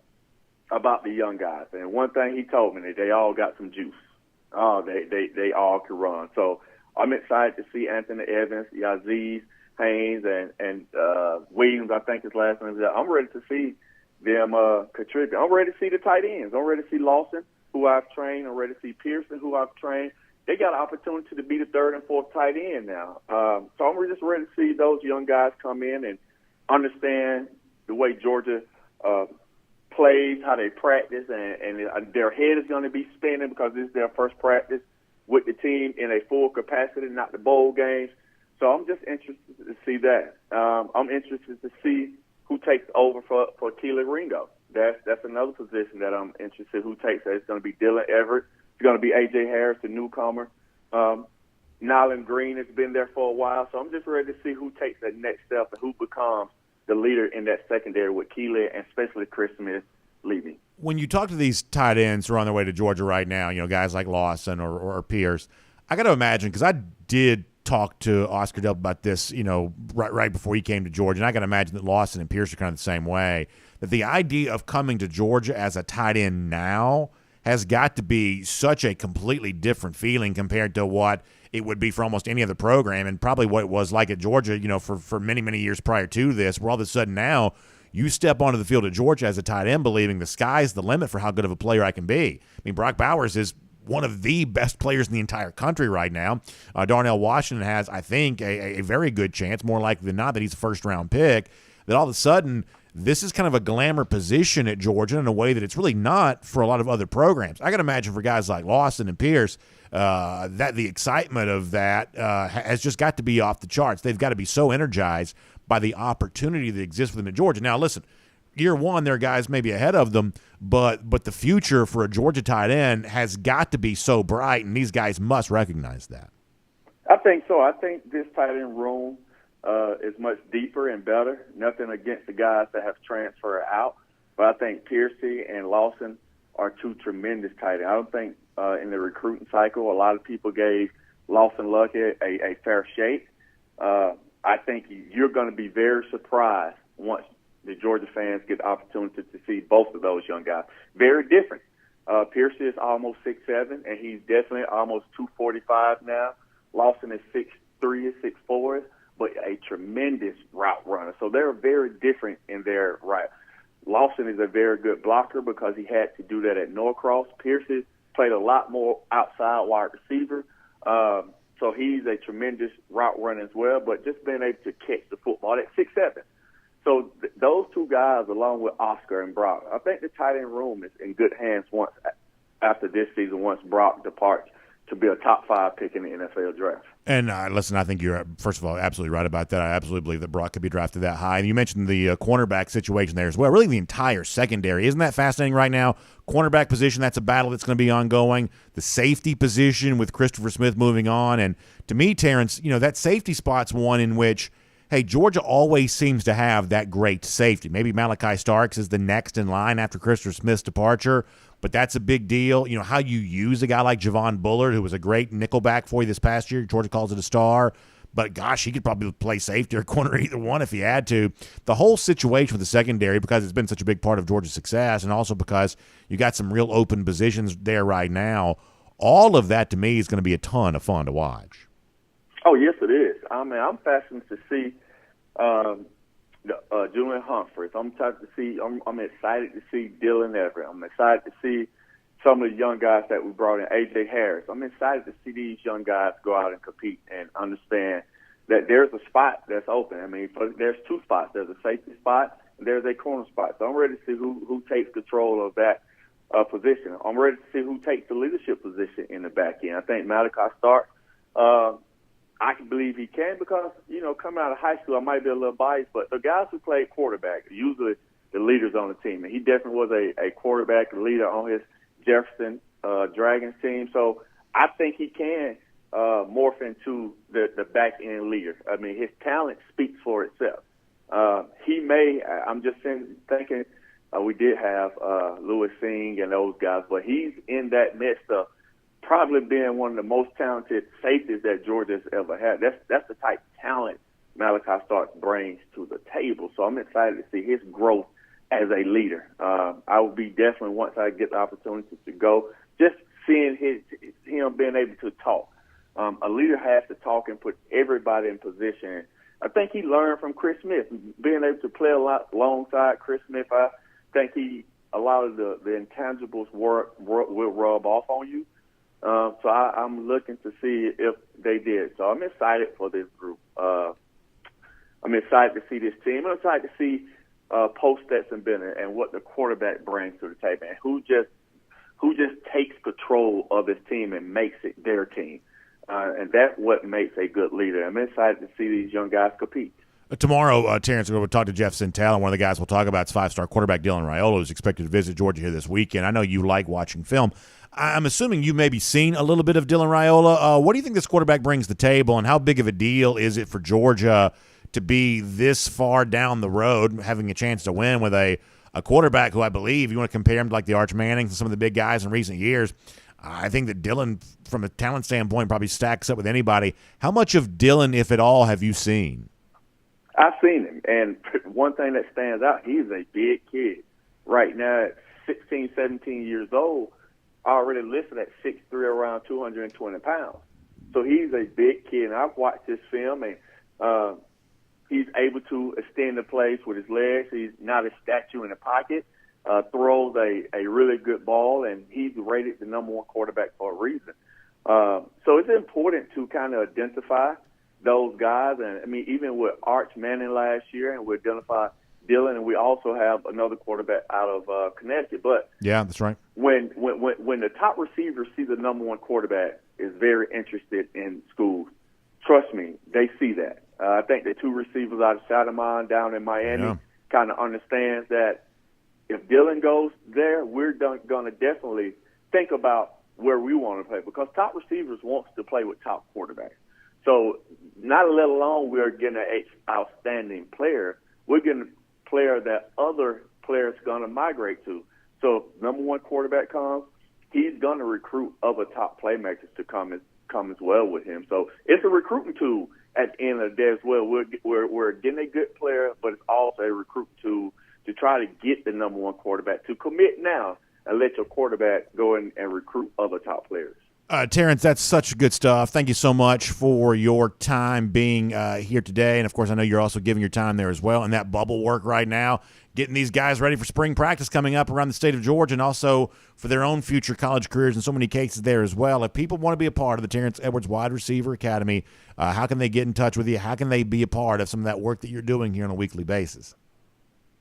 about the young guys. And one thing he told me, that they all got some juice. Oh, they all can run. So I'm excited to see Anthony Evans, Yaziz, Haynes, and Williams, I think his last name is. I'm ready to see them contribute. I'm ready to see the tight ends. I'm ready to see Lawson, who I've trained. I'm ready to see Pearson, who I've trained. They got an opportunity to be the third and fourth tight end now. So I'm just ready to see those young guys come in and understand the way Georgia plays, how they practice, and their head is going to be spinning because this is their first practice with the team in a full capacity, not the bowl games. So I'm just interested to see that. I'm interested to see who takes over for Keely Ringo. That's another position that I'm interested who takes that. It's going to be Dylan Everett. It's going to be A.J. Harris, the newcomer. Nyland Green has been there for a while. So I'm just ready to see who takes that next step and who becomes the leader in that secondary with Keely and especially Chris Smith leaving. When you talk to these tight ends who are on their way to Georgia right now, you know, guys like Lawson or Pierce, I got to imagine, because I did talk to Oscar Delp about this, you know, right before he came to Georgia, and I can imagine that Lawson and Pierce are kind of the same way, that the idea of coming to Georgia as a tight end now has got to be such a completely different feeling compared to what it would be for almost any other program, and probably what it was like at Georgia, you know, for many, many years prior to this, where all of a sudden now you step onto the field at Georgia as a tight end believing the sky's the limit for how good of a player I can be. I mean, Brock Bowers is one of the best players in the entire country right now. Darnell Washington has, I think, a very good chance, more likely than not, that he's a first-round pick, that all of a sudden this is kind of a glamour position at Georgia in a way that it's really not for a lot of other programs. I can imagine for guys like Lawson and Pierce that the excitement of that has just got to be off the charts. They've got to be so energized by the opportunity that exists for them at Georgia. Now, listen, year one, there are guys maybe ahead of them, but the future for a Georgia tight end has got to be so bright, and these guys must recognize that. I think so. I think this tight end room is much deeper and better. Nothing against the guys that have transferred out, but I think Piercy and Lawson are two tremendous tight ends. I don't think in the recruiting cycle a lot of people gave Lawson Luckett a fair shake. I think you're going to be very surprised once the Georgia fans get the opportunity to see both of those young guys. Very different. Piercy is almost 6'7", and he's definitely almost 245 now. Lawson is 6'3", 6'4", but a tremendous route runner. So they're very different in their route. Lawson is a very good blocker because he had to do that at Norcross. Piercy played a lot more outside wide receiver. So he's a tremendous route runner as well, but just being able to catch the football at 6'7". So those two guys, along with Oscar and Brock, I think the tight end room is in good hands once after this season, once Brock departs to be a top 5 pick in the NFL draft. And listen, I think you're, first of all, absolutely right about that. I absolutely believe that Brock could be drafted that high. And you mentioned the cornerback situation there as well. Really the entire secondary. Isn't that fascinating right now? Cornerback position, that's a battle that's going to be ongoing. The safety position with Christopher Smith moving on. And to me, Terrence, you know, that safety spot's one in which, hey, Georgia always seems to have that great safety. Maybe Malachi Starks is the next in line after Christopher Smith's departure, but that's a big deal. You know, how you use a guy like Javon Bullard, who was a great nickelback for you this past year. Georgia calls it a star. But, gosh, he could probably play safety or corner, either one, if he had to. The whole situation with the secondary, because it's been such a big part of Georgia's success, and also because you got some real open positions there right now, all of that, to me, is going to be a ton of fun to watch. Oh, yes, it is. I mean, I'm fascinated to see Julian Humphreys. I'm excited to see Dylan Everett. I'm excited to see some of the young guys that we brought in, A.J. Harris. I'm excited to see these young guys go out and compete and understand that there's a spot that's open. I mean, there's two spots. There's a safety spot and there's a corner spot. So I'm ready to see who takes control of that position. I'm ready to see who takes the leadership position in the back end. I think Malachi Stark, I can believe he can because, you know, coming out of high school, I might be a little biased, but the guys who played quarterback are usually the leaders on the team. And he definitely was a quarterback leader on his Jefferson Dragons team. So I think he can morph into the back-end leader. I mean, his talent speaks for itself. I'm just thinking We did have Louis Singh and those guys, but he's in that midst of probably being one of the most talented safeties that Georgia's ever had. That's the type of talent Malachi Starks brings to the table. So I'm excited to see his growth as a leader. I will be definitely, once I get the opportunity to go, just seeing him being able to talk. A leader has to talk and put everybody in position. I think he learned from Chris Smith, being able to play a lot alongside Chris Smith. I think a lot of the intangibles will rub off on you. So I'm looking to see if they did. So I'm excited for this group. I'm excited to see this team. I'm excited to see post Stetson Bennett and what the quarterback brings to the table, and who just takes control of his team and makes it their team. And that's what makes a good leader. I'm excited to see these young guys compete. Tomorrow, Terrence, we're going to talk to Jeff Sentell, and one of the guys we'll talk about is five-star quarterback Dylan Raiola, who's expected to visit Georgia here this weekend. I know you like watching film. I'm assuming you've maybe seen a little bit of Dylan Raiola. What do you think this quarterback brings to the table, and how big of a deal is it for Georgia to be this far down the road, having a chance to win with a quarterback who I believe, you want to compare him to like the Arch Mannings and some of the big guys in recent years, I think that Dylan, from a talent standpoint, probably stacks up with anybody. How much of Dylan, if at all, have you seen? I've seen him, and one thing that stands out, he's a big kid. Right now, at 16, 17 years old, already listed at 6'3", around 220 pounds. So he's a big kid, and I've watched his film, and he's able to extend the plays with his legs. He's not a statue in the pocket. Throws a really good ball, and he's rated the number one quarterback for a reason. So it's important to kind of identify those guys. And, I mean, even with Arch Manning last year, and we identify Dylan, and we also have another quarterback out of Connecticut. But yeah, that's right. When the top receivers see the number one quarterback is very interested in schools, trust me, they see that. I think the two receivers out of Shattleman down in Miami kind of understands that if Dylan goes there, we're going to definitely think about where we want to play, because top receivers wants to play with top quarterbacks. So not let alone we're getting an outstanding player, we're getting a player that other players are going to migrate to. So if number one quarterback comes, he's going to recruit other top playmakers to come as well with him. So it's a recruiting tool at the end of the day as well. We're getting a good player, but it's also a recruiting tool to try to get the number one quarterback to commit now and let your quarterback go in and recruit other top players. Terrence, that's such good stuff. Thank you so much for your time being here today. And, of course, I know you're also giving your time there as well in that bubble work right now, getting these guys ready for spring practice coming up around the state of Georgia, and also for their own future college careers in so many cases there as well. If people want to be a part of the Terrence Edwards Wide Receiver Academy, how can they get in touch with you? How can they be a part of some of that work that you're doing here on a weekly basis?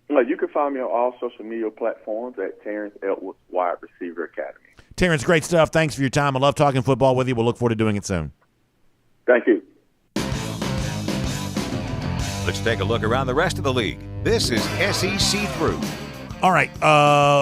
You can find me on all social media platforms at Terrence Edwards Wide Receiver Academy. Terrence, great stuff. Thanks for your time. I love talking football with you. We'll look forward to doing it soon. Thank you. Let's take a look around the rest of the league. This is SEC Through. All right,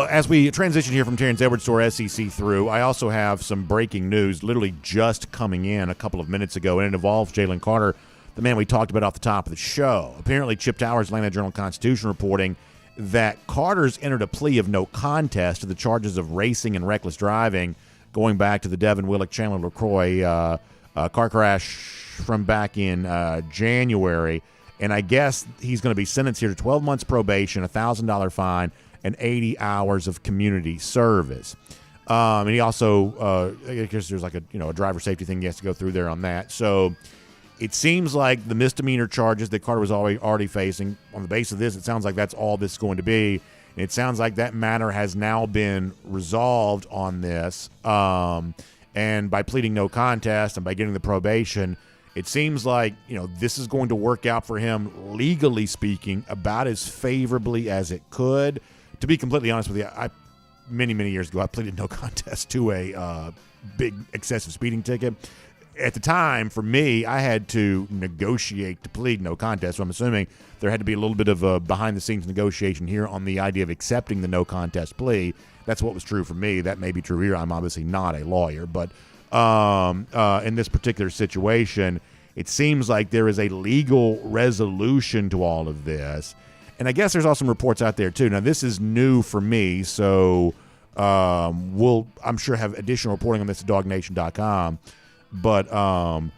as we transition here from Terrence Edwards to our SEC Through, I also have some breaking news literally just coming in a couple of minutes ago, and it involves Jalen Carter, the man we talked about off the top of the show. Apparently, Chip Towers, Atlanta Journal-Constitution, reporting that Carter's entered a plea of no contest to the charges of racing and reckless driving going back to the Devin Willock Chandler LaCroix car crash from back in January. And I guess he's going to be sentenced here to 12 months probation, a $1,000 fine, and 80 hours of community service. And he also, I guess there's like a driver safety thing he has to go through there on that. So it seems like the misdemeanor charges that Carter was already facing, on the basis of this, it sounds like that's all this is going to be. And it sounds like that matter has now been resolved on this. And by pleading no contest and by getting the probation, it seems like, this is going to work out for him, legally speaking, about as favorably as it could. To be completely honest with you, many, many years ago, I pleaded no contest to a big excessive speeding ticket. At the time, for me, I had to negotiate to plead no contest, so I'm assuming there had to be a little bit of a behind-the-scenes negotiation here on the idea of accepting the no contest plea. That's what was true for me. That may be true here. I'm obviously not a lawyer, but in this particular situation, it seems like there is a legal resolution to all of this. And I guess there's also some reports out there too. Now this is new for me, so we'll, I'm sure, have additional reporting on this at DawgNation.com. But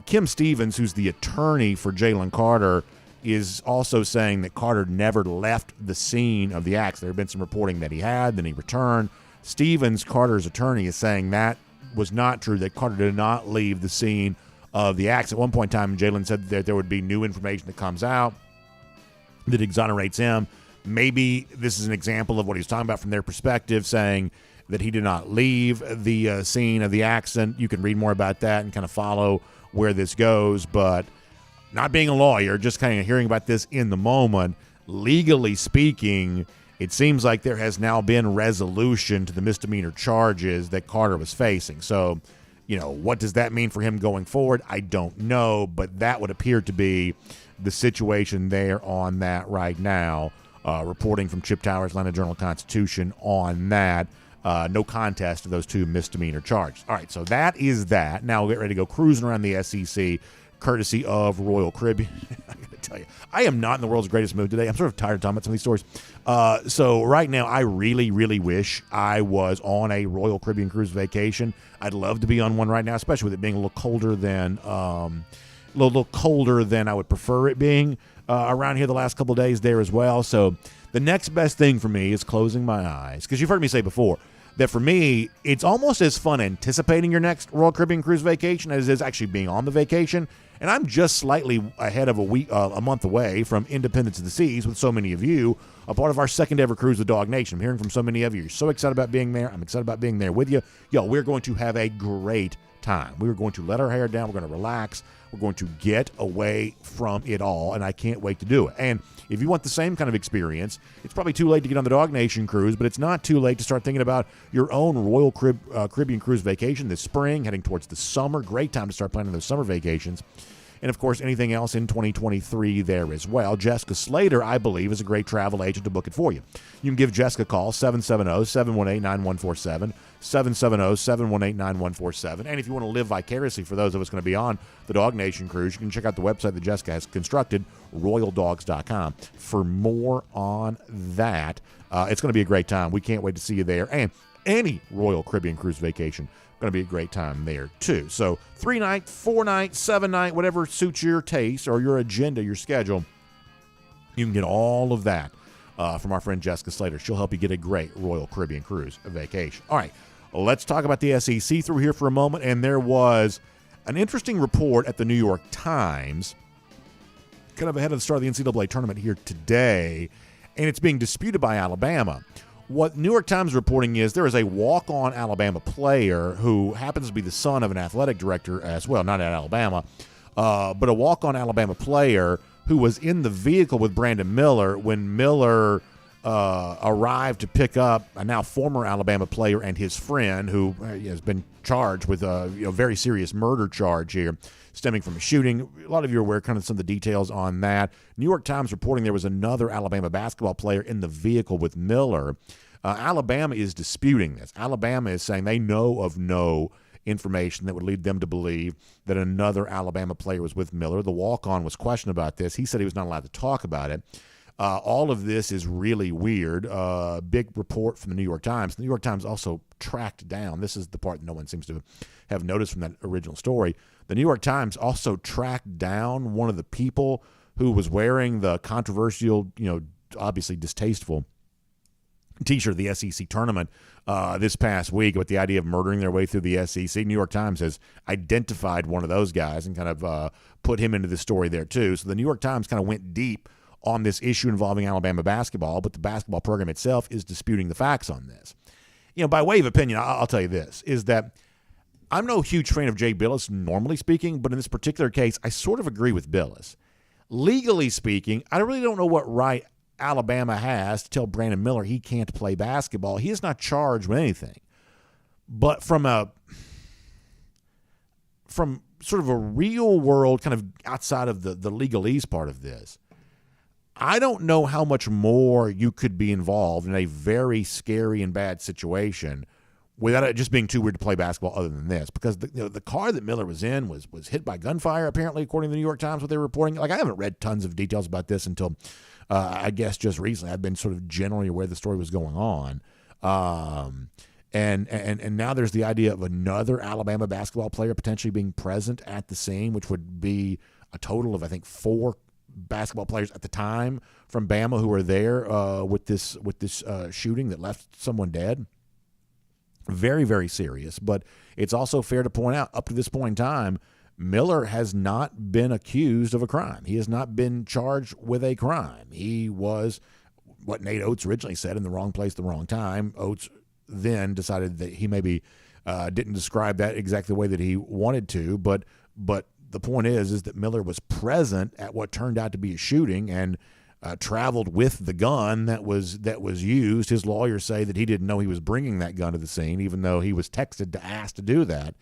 Kim Stevens, who's the attorney for Jalen Carter, is also saying that Carter never left the scene of the acts. There have been some reporting that he had, then he returned. Stevens, Carter's attorney, is saying that was not true, that Carter did not leave the scene of the acts. At one point in time, Jalen said that there would be new information that comes out that exonerates him. Maybe this is an example of what he's talking about from their perspective, saying that he did not leave the scene of the accident. You can read more about that and kind of follow where this goes. But not being a lawyer, just kind of hearing about this in the moment, legally speaking, it seems like there has now been resolution to the misdemeanor charges that Carter was facing. So, you know, what does that mean for him going forward? I don't know, but that would appear to be the situation there on that right now. Reporting from Chip Towers, Atlanta Journal-Constitution on that. No contest to those two misdemeanor charges. All right, so that is that. Now we'll get ready to go cruising around the SEC, courtesy of Royal Caribbean. I got to tell you, I am not in the world's greatest mood today. I'm sort of tired of talking about some of these stories. So right now, I really, really wish I was on a Royal Caribbean cruise vacation. I'd love to be on one right now, especially with it being a little colder than I would prefer it being around here the last couple of days there as well. So the next best thing for me is closing my eyes, because you've heard me say before that for me, it's almost as fun anticipating your next Royal Caribbean cruise vacation as it is actually being on the vacation. And I'm just slightly ahead of a month away from Independence of the Seas with so many of you, a part of our second ever cruise with DawgNation. I'm hearing from so many of you. You're so excited about being there. I'm excited about being there with you. Yo, we're going to have a great time. We're going to let our hair down. We're going to relax. We're going to get away from it all, and I can't wait to do it. And if you want the same kind of experience, it's probably too late to get on the DawgNation cruise, but it's not too late to start thinking about your own Royal Caribbean cruise vacation this spring, heading towards the summer. Great time to start planning those summer vacations. And, of course, anything else in 2023 there as well. Jessica Slater, I believe, is a great travel agent to book it for you. You can give Jessica a call, 770-718-9147, 770-718-9147. And if you want to live vicariously for those of us going to be on the DawgNation cruise, you can check out the website that Jessica has constructed, royaldogs.com, for more on that. It's going to be a great time. We can't wait to see you there. And any Royal Caribbean cruise vacation, going to be a great time there too. So 3-night, 4-night, 7-night, whatever suits your taste or your agenda, your schedule, you can get all of that from our friend Jessica Slater. She'll help you get a great Royal Caribbean cruise vacation. All right, let's talk about the SEC through here for a moment. And there was an interesting report at the New York Times, kind of ahead of the start of the NCAA tournament here today, and it's being disputed by Alabama. What New York Times is reporting is there is a walk-on Alabama player who happens to be the son of an athletic director as well, not at Alabama, but a walk-on Alabama player who was in the vehicle with Brandon Miller when Miller arrived to pick up a now former Alabama player and his friend who has been charged with a very serious murder charge here stemming from a shooting. A lot of you are aware kind of some of the details on that. New York Times reporting there was another Alabama basketball player in the vehicle with Miller. Alabama is disputing this. Alabama is saying they know of no information that would lead them to believe that another Alabama player was with Miller. The walk-on was questioned about this. He said he was not allowed to talk about it. All of this is really weird. Big report from the New York Times. The New York Times also tracked down, this is the part that no one seems to have noticed from that original story, the New York Times also tracked down one of the people who was wearing the controversial, obviously distasteful T-shirt of the SEC tournament this past week with the idea of murdering their way through the SEC. New York Times has identified one of those guys and kind of put him into the story there too. So the New York Times kind of went deep on this issue involving Alabama basketball, but the basketball program itself is disputing the facts on this. By way of opinion, I'll tell you this, is that I'm no huge fan of Jay Billis, normally speaking, but in this particular case, I sort of agree with Billis. Legally speaking, I really don't know what right Alabama has to tell Brandon Miller he can't play basketball. He is not charged with anything. But from sort of a real world, kind of outside of the legalese part of this, I don't know how much more you could be involved in a very scary and bad situation without it just being too weird to play basketball other than this, because the car that Miller was in was hit by gunfire, apparently, according to the New York Times, what they were reporting. Like, I haven't read tons of details about this until, I guess, just recently. I've been sort of generally aware the story was going on. And now there's the idea of another Alabama basketball player potentially being present at the scene, which would be a total of, I think, 4 basketball players at the time from Bama who were there with this shooting that left someone dead. Very, very serious. But it's also fair to point out, up to this point in time, Miller has not been accused of a crime. He has not been charged with a crime. He was what Nate Oates originally said, in the wrong place, the wrong time. Oates then decided that he maybe didn't describe that exactly the way that he wanted to, but the point is that Miller was present at what turned out to be a shooting and traveled with the gun that was used. His lawyers say that he didn't know he was bringing that gun to the scene, even though he was texted to ask to do that.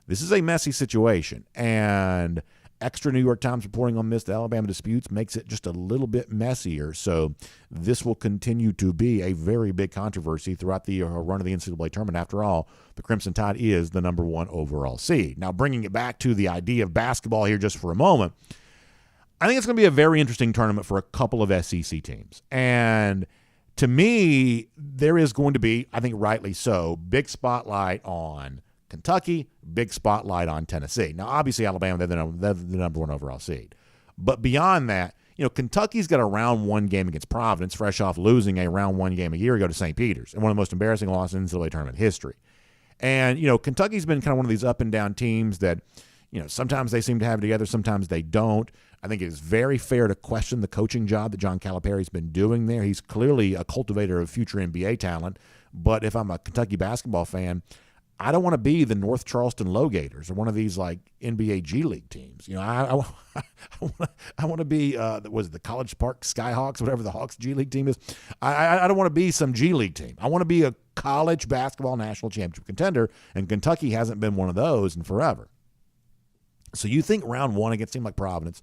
This is a messy situation, and extra New York Times reporting on this, the Alabama disputes, makes it just a little bit messier. So this will continue to be a very big controversy throughout the run of the NCAA tournament. After all, the Crimson Tide is the number 1 overall seed. Now, bringing it back to the idea of basketball here just for a moment, I think it's going to be a very interesting tournament for a couple of SEC teams. And to me, there is going to be, I think rightly so, big spotlight on Kentucky, big spotlight on Tennessee. Now, obviously, Alabama, they're the number 1 overall seed. But beyond that, Kentucky's got a round 1 game against Providence, fresh off losing a round 1 game a year ago to St. Peter's, and one of the most embarrassing losses in NCAA tournament history. And, Kentucky's been kind of one of these up and down teams that, sometimes they seem to have it together, sometimes they don't. I think it is very fair to question the coaching job that John Calipari's been doing there. He's clearly a cultivator of future NBA talent. But if I'm a Kentucky basketball fan, I don't want to be the North Charleston Lowgators or one of these like NBA G League teams. I want to be was it the College Park Skyhawks, whatever the Hawks G League team is. I don't want to be some G League team. I want to be a college basketball national championship contender, and Kentucky hasn't been one of those in forever. So you think round 1 against a team like Providence,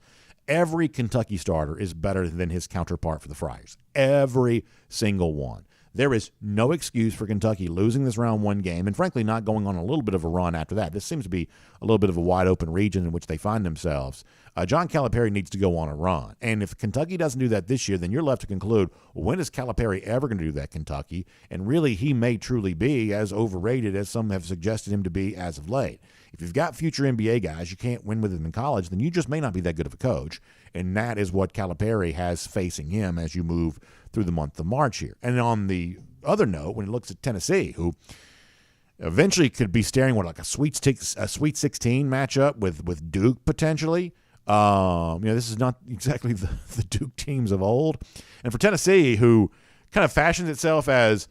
every Kentucky starter is better than his counterpart for the Friars. Every single one. There is no excuse for Kentucky losing this round 1 game and, frankly, not going on a little bit of a run after that. This seems to be a little bit of a wide-open region in which they find themselves. John Calipari needs to go on a run. And if Kentucky doesn't do that this year, then you're left to conclude, well, when is Calipari ever going to do that, Kentucky? And really, he may truly be as overrated as some have suggested him to be as of late. If you've got future NBA guys, you can't win with them in college, then you just may not be that good of a coach. And that is what Calipari has facing him as you move through the month of March here. And on the other note, when he looks at Tennessee, who eventually could be staring like a Sweet 16 matchup with Duke potentially. This is not exactly the Duke teams of old. And for Tennessee, who kind of fashions itself as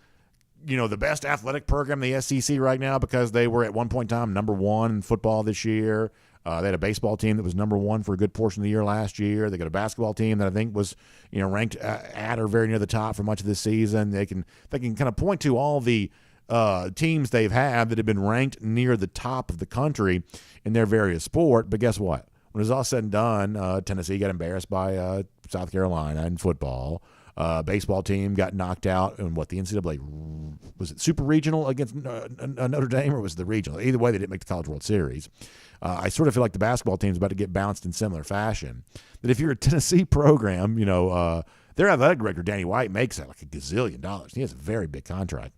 the best athletic program in the SEC right now because they were at one point in time number 1 in football this year. They had a baseball team that was number 1 for a good portion of the year last year. They got a basketball team that I think was, ranked at or very near the top for much of this season. They can kind of point to all the teams they've had that have been ranked near the top of the country in their various sport. But guess what? When it's all said and done, Tennessee got embarrassed by South Carolina in football. Baseball team got knocked out in the NCAA, was it super regional against Notre Dame, or was it the regional? Either way, they didn't make the College World Series. I sort of feel like the basketball team is about to get bounced in similar fashion. That if you're a Tennessee program, their athletic director, Danny White, makes that like $1 gazillion. He has a very big contract.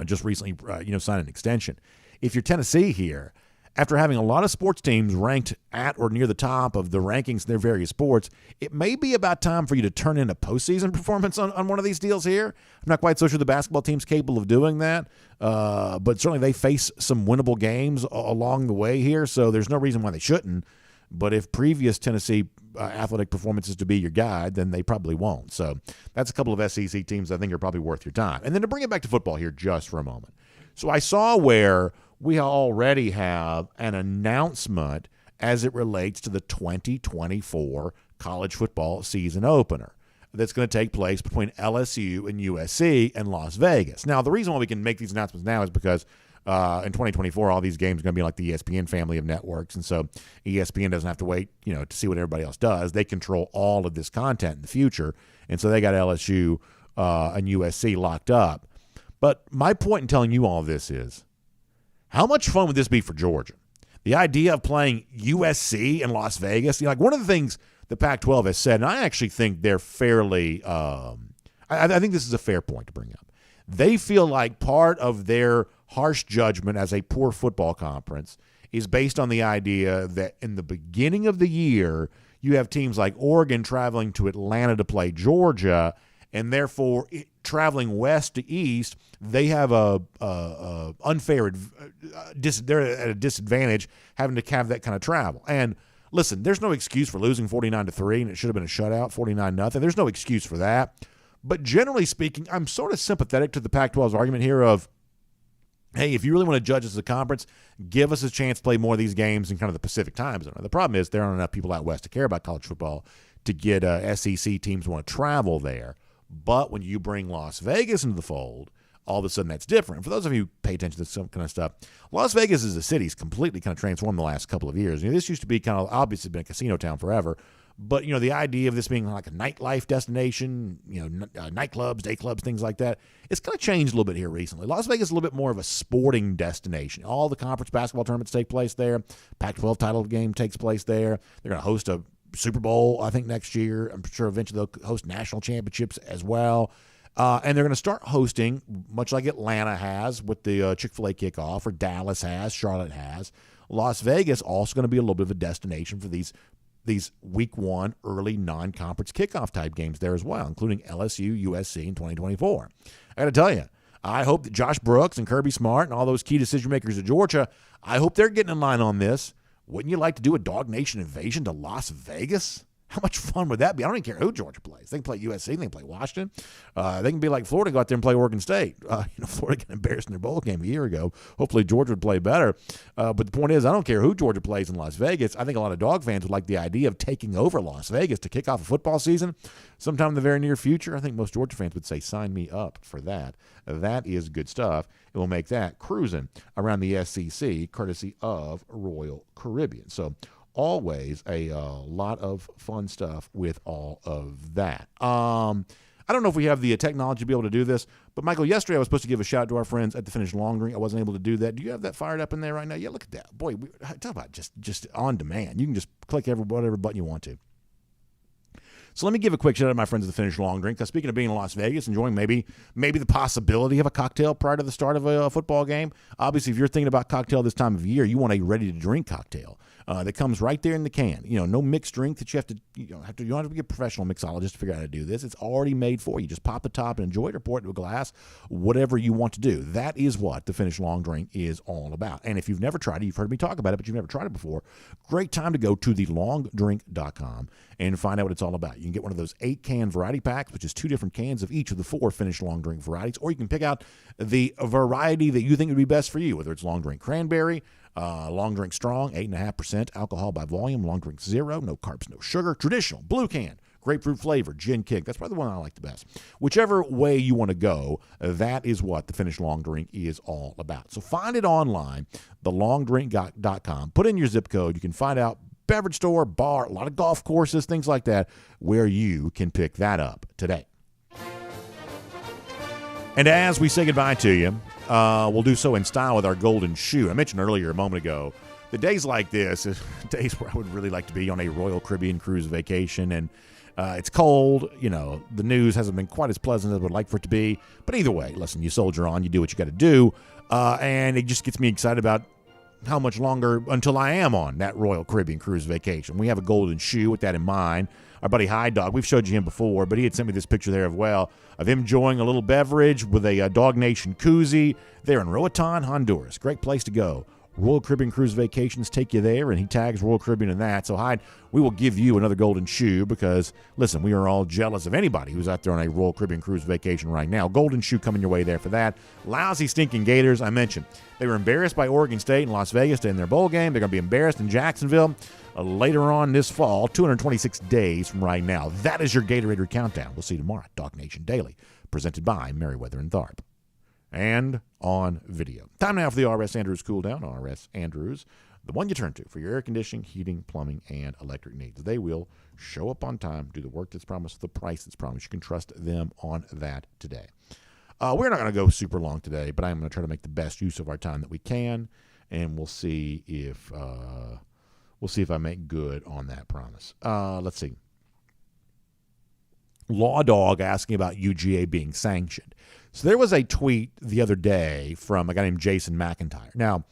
Just recently, signed an extension. If you're Tennessee here, after having a lot of sports teams ranked at or near the top of the rankings in their various sports, it may be about time for you to turn in a postseason performance on one of these deals here. I'm not quite so sure the basketball team's capable of doing that, but certainly they face some winnable games along the way here, so there's no reason why they shouldn't. But if previous Tennessee athletic performances to be your guide, then they probably won't. So that's a couple of SEC teams I think are probably worth your time. And then to bring it back to football here just for a moment. So I saw where we already have an announcement as it relates to the 2024 college football season opener that's going to take place between LSU and USC in Las Vegas. Now, the reason why we can make these announcements now is because in 2024, all these games are going to be like the ESPN family of networks, and so ESPN doesn't have to wait, to see what everybody else does. They control all of this content in the future, and so they got LSU and USC locked up. But my point in telling you all this is, how much fun would this be for Georgia? The idea of playing USC in Las Vegas, like one of the things the Pac-12 has said, and I actually think they're fairly I think this is a fair point to bring up. They feel like part of their harsh judgment as a poor football conference is based on the idea that in the beginning of the year, you have teams like Oregon traveling to Atlanta to play Georgia, and therefore traveling west to east, they have unfair. They're at a disadvantage having to have that kind of travel. And listen, there's no excuse for losing 49-3, and it should have been a shutout, 49-0. There's no excuse for that. But generally speaking, I'm sort of sympathetic to the Pac-12's argument here of, hey, if you really want to judge us as a conference, give us a chance to play more of these games in kind of the Pacific time zone. The problem is there aren't enough people out west to care about college football to get SEC teams to want to travel there. But when you bring Las Vegas into the fold, all of a sudden that's different. For those of you who pay attention to this kind of stuff, Las Vegas as a city has completely kind of transformed in the last couple of years. This used to be kind of obviously been a casino town forever. But, the idea of this being like a nightlife destination, nightclubs, day clubs, things like that, it's kind of changed a little bit here recently. Las Vegas is a little bit more of a sporting destination. All the conference basketball tournaments take place there. Pac-12 title game takes place there. They're going to host a Super Bowl, I think, next year. I'm sure eventually they'll host national championships as well. And they're going to start hosting, much like Atlanta has with the Chick-fil-A kickoff, or Dallas has, Charlotte has. Las Vegas also going to be a little bit of a destination for these week one early non-conference kickoff type games there as well, including LSU, USC in 2024. I got to tell you, I hope that Josh Brooks and Kirby Smart and all those key decision makers at Georgia, I hope they're getting in line on this. Wouldn't you like to do a DawgNation invasion to Las Vegas? How much fun would that be? I don't even care who Georgia plays. They can play USC. They can play Washington. They can be like Florida, go out there and play Oregon State. Florida got embarrassed in their bowl game a year ago. Hopefully Georgia would play better. But the point is, I don't care who Georgia plays in Las Vegas. I think a lot of Dog fans would like the idea of taking over Las Vegas to kick off a football season sometime in the very near future. I think most Georgia fans would say, sign me up for that. That is good stuff. It will make that cruising around the SEC courtesy of Royal Caribbean. So always a lot of fun stuff with all of that. I don't know if we have the technology to be able to do this, but Michael, yesterday I was supposed to give a shout out to our friends at the Finish Long Drink. I wasn't able to do that. Do you have that fired up in there right now? Yeah, look at that. Boy, talk about just on demand. You can just click whatever button you want to. So let me give a quick shout out to my friends at the Finish Long Drink. Speaking of being in Las Vegas, enjoying maybe the possibility of a cocktail prior to the start of a football game. Obviously, if you're thinking about cocktail this time of year, you want a ready-to-drink cocktail that comes right there in the can. No mixed drink that you don't have to be a professional mixologist to figure out how to do this. It's already made for you. Just pop the top and enjoy it, or pour it into a glass, whatever you want to do. That is what the Finish Long Drink is all about. And if you've never tried it, you've heard me talk about it, but you've never tried it before, great time to go to thelongdrink.com and find out what it's all about. You can get one of those 8-can variety packs, which is 2 different cans of each of the 4 Finish Long Drink varieties, or you can pick out the variety that you think would be best for you, whether it's Long Drink Cranberry, Long Drink Strong, 8.5% alcohol by volume, Long Drink Zero, no carbs, no sugar, traditional, blue can, grapefruit flavor, gin kick. That's probably the one I like the best. Whichever way you want to go, that is what the Finish Long Drink is all about. So find it online, thelongdrink.com. Put in your zip code. You can find out beverage store, bar, a lot of golf courses, things like that, where you can pick that up today. And as we say goodbye to you, we'll do so in style with our golden shoe. I mentioned earlier a moment ago, the days like this is days where I would really like to be on a Royal Caribbean cruise vacation, and it's cold. The news hasn't been quite as pleasant as I would like for it to be. But either way, listen, you soldier on, you do what you got to do, and it just gets me excited about how much longer until I am on that Royal Caribbean cruise vacation. We have a golden shoe with that in mind. Our buddy High Dog, we've showed you him before, but he had sent me this picture there as well of him enjoying a little beverage with a DawgNation koozie there in Roatan, Honduras. Great place to go. Royal Caribbean Cruise Vacations take you there, and he tags Royal Caribbean in that. So, Hyde, we will give you another golden shoe because, listen, we are all jealous of anybody who's out there on a Royal Caribbean Cruise Vacation right now. Golden shoe coming your way there for that. Lousy, stinking Gators, I mentioned. They were embarrassed by Oregon State and Las Vegas in their bowl game. They're going to be embarrassed in Jacksonville later on this fall, 226 days from right now. That is your Gatorade countdown. We'll see you tomorrow at DawgNation Daily, presented by Meriwether and Tharp. And on video. Time now for the R.S. Andrews Cool Down. R.S. Andrews, the one you turn to for your air conditioning, heating, plumbing, and electric needs. They will show up on time, do the work that's promised, the price that's promised. You can trust them on that today. We're not going to go super long today, but I'm going to try to make the best use of our time that we can, and we'll see if I make good on that promise. Let's see. Law Dog asking about UGA being sanctioned. So there was a tweet the other day from a guy named Jason McIntyre. Now,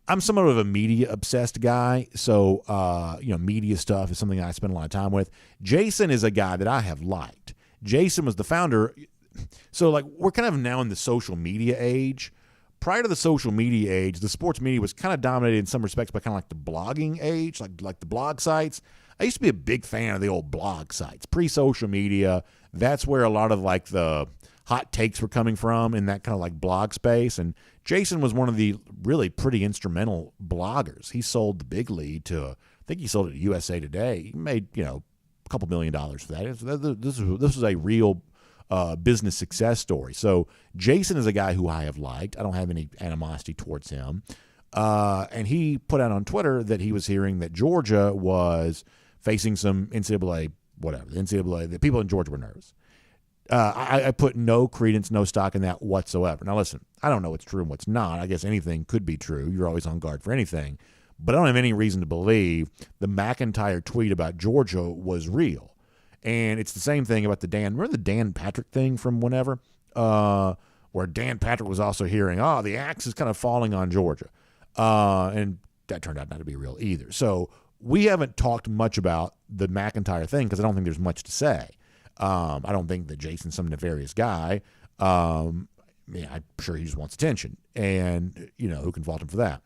I'm somewhat of a media-obsessed guy, so media stuff is something I spend a lot of time with. Jason is a guy that I have liked. Jason was the founder. So, we're kind of now in the social media age. Prior to the social media age, the sports media was kind of dominated in some respects by kind of like the blogging age, like the blog sites. I used to be a big fan of the old blog sites. Pre-social media, that's where a lot of the hot takes were coming from in that kind of blog space. And Jason was one of the really pretty instrumental bloggers. He sold the big lead to, I think he sold it to USA Today. He made, a couple $1 million for that. This was a real business success story. So Jason is a guy who I have liked. I don't have any animosity towards him. And he put out on Twitter that he was hearing that Georgia was facing some NCAA, the people in Georgia were nervous. I put no credence, no stock in that whatsoever. Now, listen, I don't know what's true and what's not. I guess anything could be true. You're always on guard for anything. But I don't have any reason to believe the McIntyre tweet about Georgia was real. And it's the same thing about remember the Dan Patrick thing from whenever? Where Dan Patrick was also hearing, the axe is kind of falling on Georgia. And that turned out not to be real either. So we haven't talked much about the McIntyre thing because I don't think there's much to say. I don't think that Jason's some nefarious guy. I'm sure he just wants attention. And, who can fault him for that?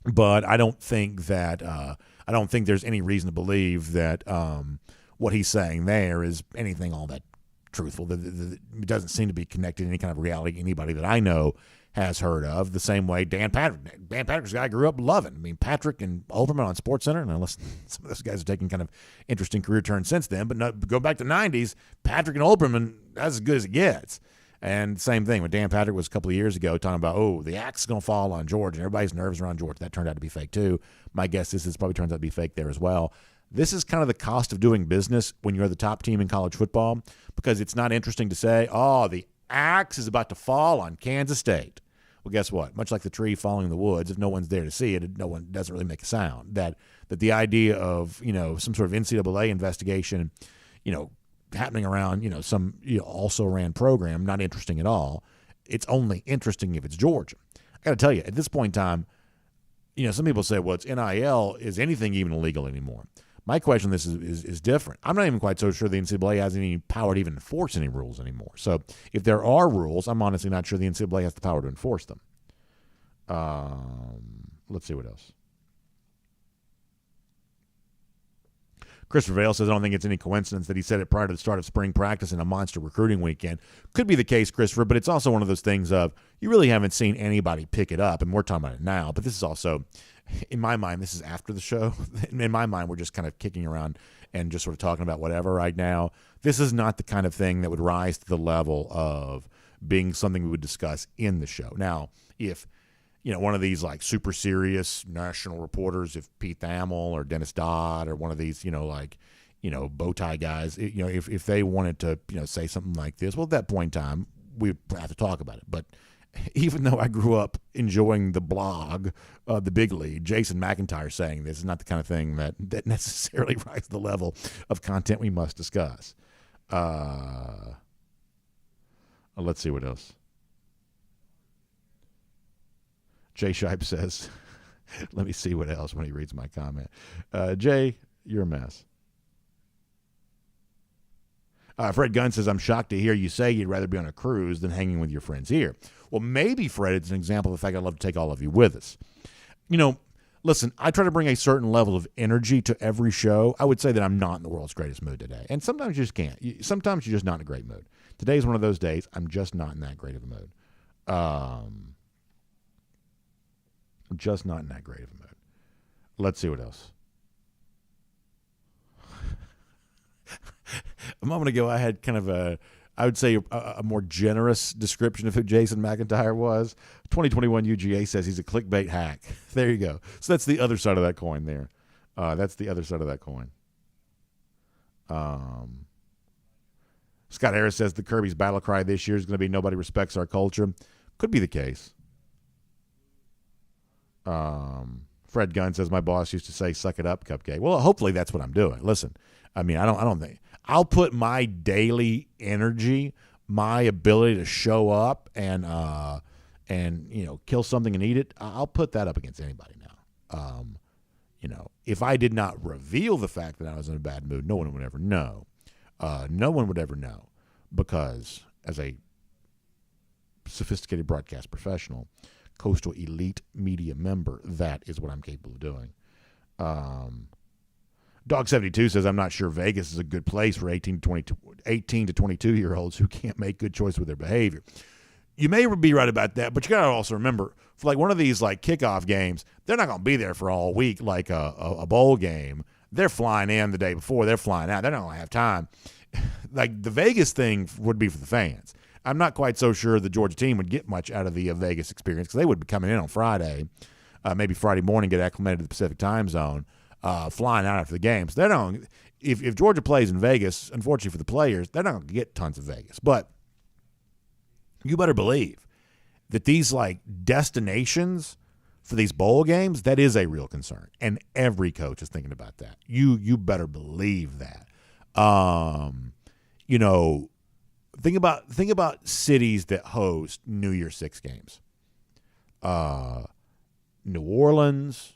But I don't think that I don't think there's any reason to believe that what he's saying there is anything all that truthful. It doesn't seem to be connected to any kind of reality anybody that I know has heard of. The same way Dan Patrick's a guy I grew up loving. I mean, Patrick and Olbermann on SportsCenter. Now, listen, some of those guys have taken kind of interesting career turns since then, but go back to the 90s, Patrick and Olbermann, that's as good as it gets. And same thing when Dan Patrick was a couple of years ago talking about, the axe is going to fall on Georgia, and everybody's nervous around Georgia. That turned out to be fake too. My guess is this probably turns out to be fake there as well. This is kind of the cost of doing business when you're the top team in college football, because it's not interesting to say, the axe is about to fall on Kansas State. Well, guess what? Much like the tree falling in the woods, if no one's there to see it, no one doesn't really make a sound. That the idea of some sort of NCAA investigation, happening around some also ran program, not interesting at all. It's only interesting if it's Georgia. I got to tell you, at this point in time, some people say, well, it's NIL. Is anything even illegal anymore? My question on this is different. I'm not even quite so sure the NCAA has any power to even enforce any rules anymore. So if there are rules, I'm honestly not sure the NCAA has the power to enforce them. Let's see what else. Christopher Vale says, I don't think it's any coincidence that he said it prior to the start of spring practice and a monster recruiting weekend. Could be the case, Christopher, but it's also one of those things of you really haven't seen anybody pick it up, and we're talking about it now, but this is also, in my mind, this is after the show. In my mind, we're just kind of kicking around and just sort of talking about whatever right now. This is not the kind of thing that would rise to the level of being something we would discuss in the show. Now, if one of these super serious national reporters, if Pete Thamel or Dennis Dodd or one of these, bow tie guys, if they wanted to, say something like this, well, at that point in time, we'd have to talk about it. But even though I grew up enjoying the blog, The Big Lead, Jason McIntyre saying this is not the kind of thing that necessarily rises to the level of content we must discuss. Let's see what else. Jay Shipe says, let me see what else when he reads my comment. Jay, you're a mess. Fred Gunn says, I'm shocked to hear you say you'd rather be on a cruise than hanging with your friends here. Well, maybe, Fred, it's an example of the fact I'd love to take all of you with us. Listen, I try to bring a certain level of energy to every show. I would say that I'm not in the world's greatest mood today. And sometimes you just can't. Sometimes you're just not in a great mood. Today's one of those days. I'm just not in that great of a mood. Just not in that great of a mood. Let's see what else. A moment ago, I had kind of I would say a more generous description of who Jason McIntyre was. 2021 UGA says he's a clickbait hack. There you go. So that's the other side of that coin there. That's the other side of that coin. Scott Harris says the Kirby's battle cry this year is going to be nobody respects our culture. Could be the case. Fred Gunn says my boss used to say, "Suck it up, Cupcake." Well, hopefully that's what I'm doing. Listen, I mean, I don't think I'll put my daily energy, my ability to show up and kill something and eat it. I'll put that up against anybody now. If I did not reveal the fact that I was in a bad mood, no one would ever know. No one would ever know, because as a sophisticated broadcast professional, Coastal Elite Media member, that is what I'm capable of doing. Dog72 says, I'm not sure Vegas is a good place for 18 to 22-year-olds who can't make good choices with their behavior. You may be right about that, but you got to also remember, for like one of these like kickoff games, they're not going to be there for all week like a bowl game. They're flying in the day before. They're flying out. They're not going to have time. Like the Vegas thing would be for the fans. I'm not quite so sure the Georgia team would get much out of the Vegas experience, because they would be coming in on Friday, maybe Friday morning, get acclimated to the Pacific time zone, flying out after the game. So they don't. If Georgia plays in Vegas, unfortunately for the players, they're not going to get tons of Vegas. But you better believe that these like destinations for these bowl games, that is a real concern, and every coach is thinking about that. You better believe that. Think about cities that host New Year's Six games. New Orleans,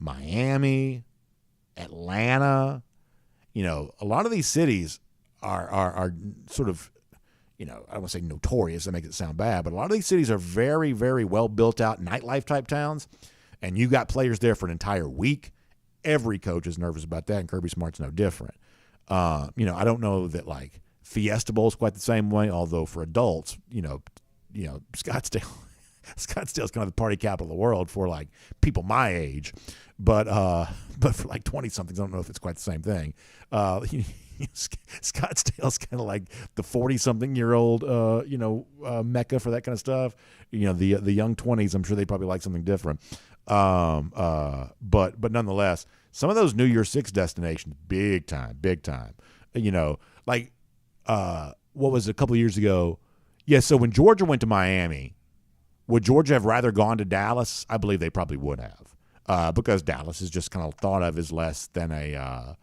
Miami, Atlanta. A lot of these cities are sort of, I don't want to say notorious, that makes it sound bad, but a lot of these cities are very, very well built out nightlife type towns, and you got players there for an entire week. Every coach is nervous about that, and Kirby Smart's no different. I don't know that like Fiesta Bowl is quite the same way, although for adults, Scottsdale's kind of the party capital of the world for like people my age, but for like 20-somethings, I don't know if it's quite the same thing. Scottsdale's kind of like the 40-something-year-old, mecca for that kind of stuff. The young 20s, I'm sure they probably like something different. But nonetheless, some of those New Year's Six destinations, big time. What was it, a couple of years ago? Yeah, so when Georgia went to Miami, would Georgia have rather gone to Dallas? I believe they probably would have, because Dallas is just kind of thought of as less than a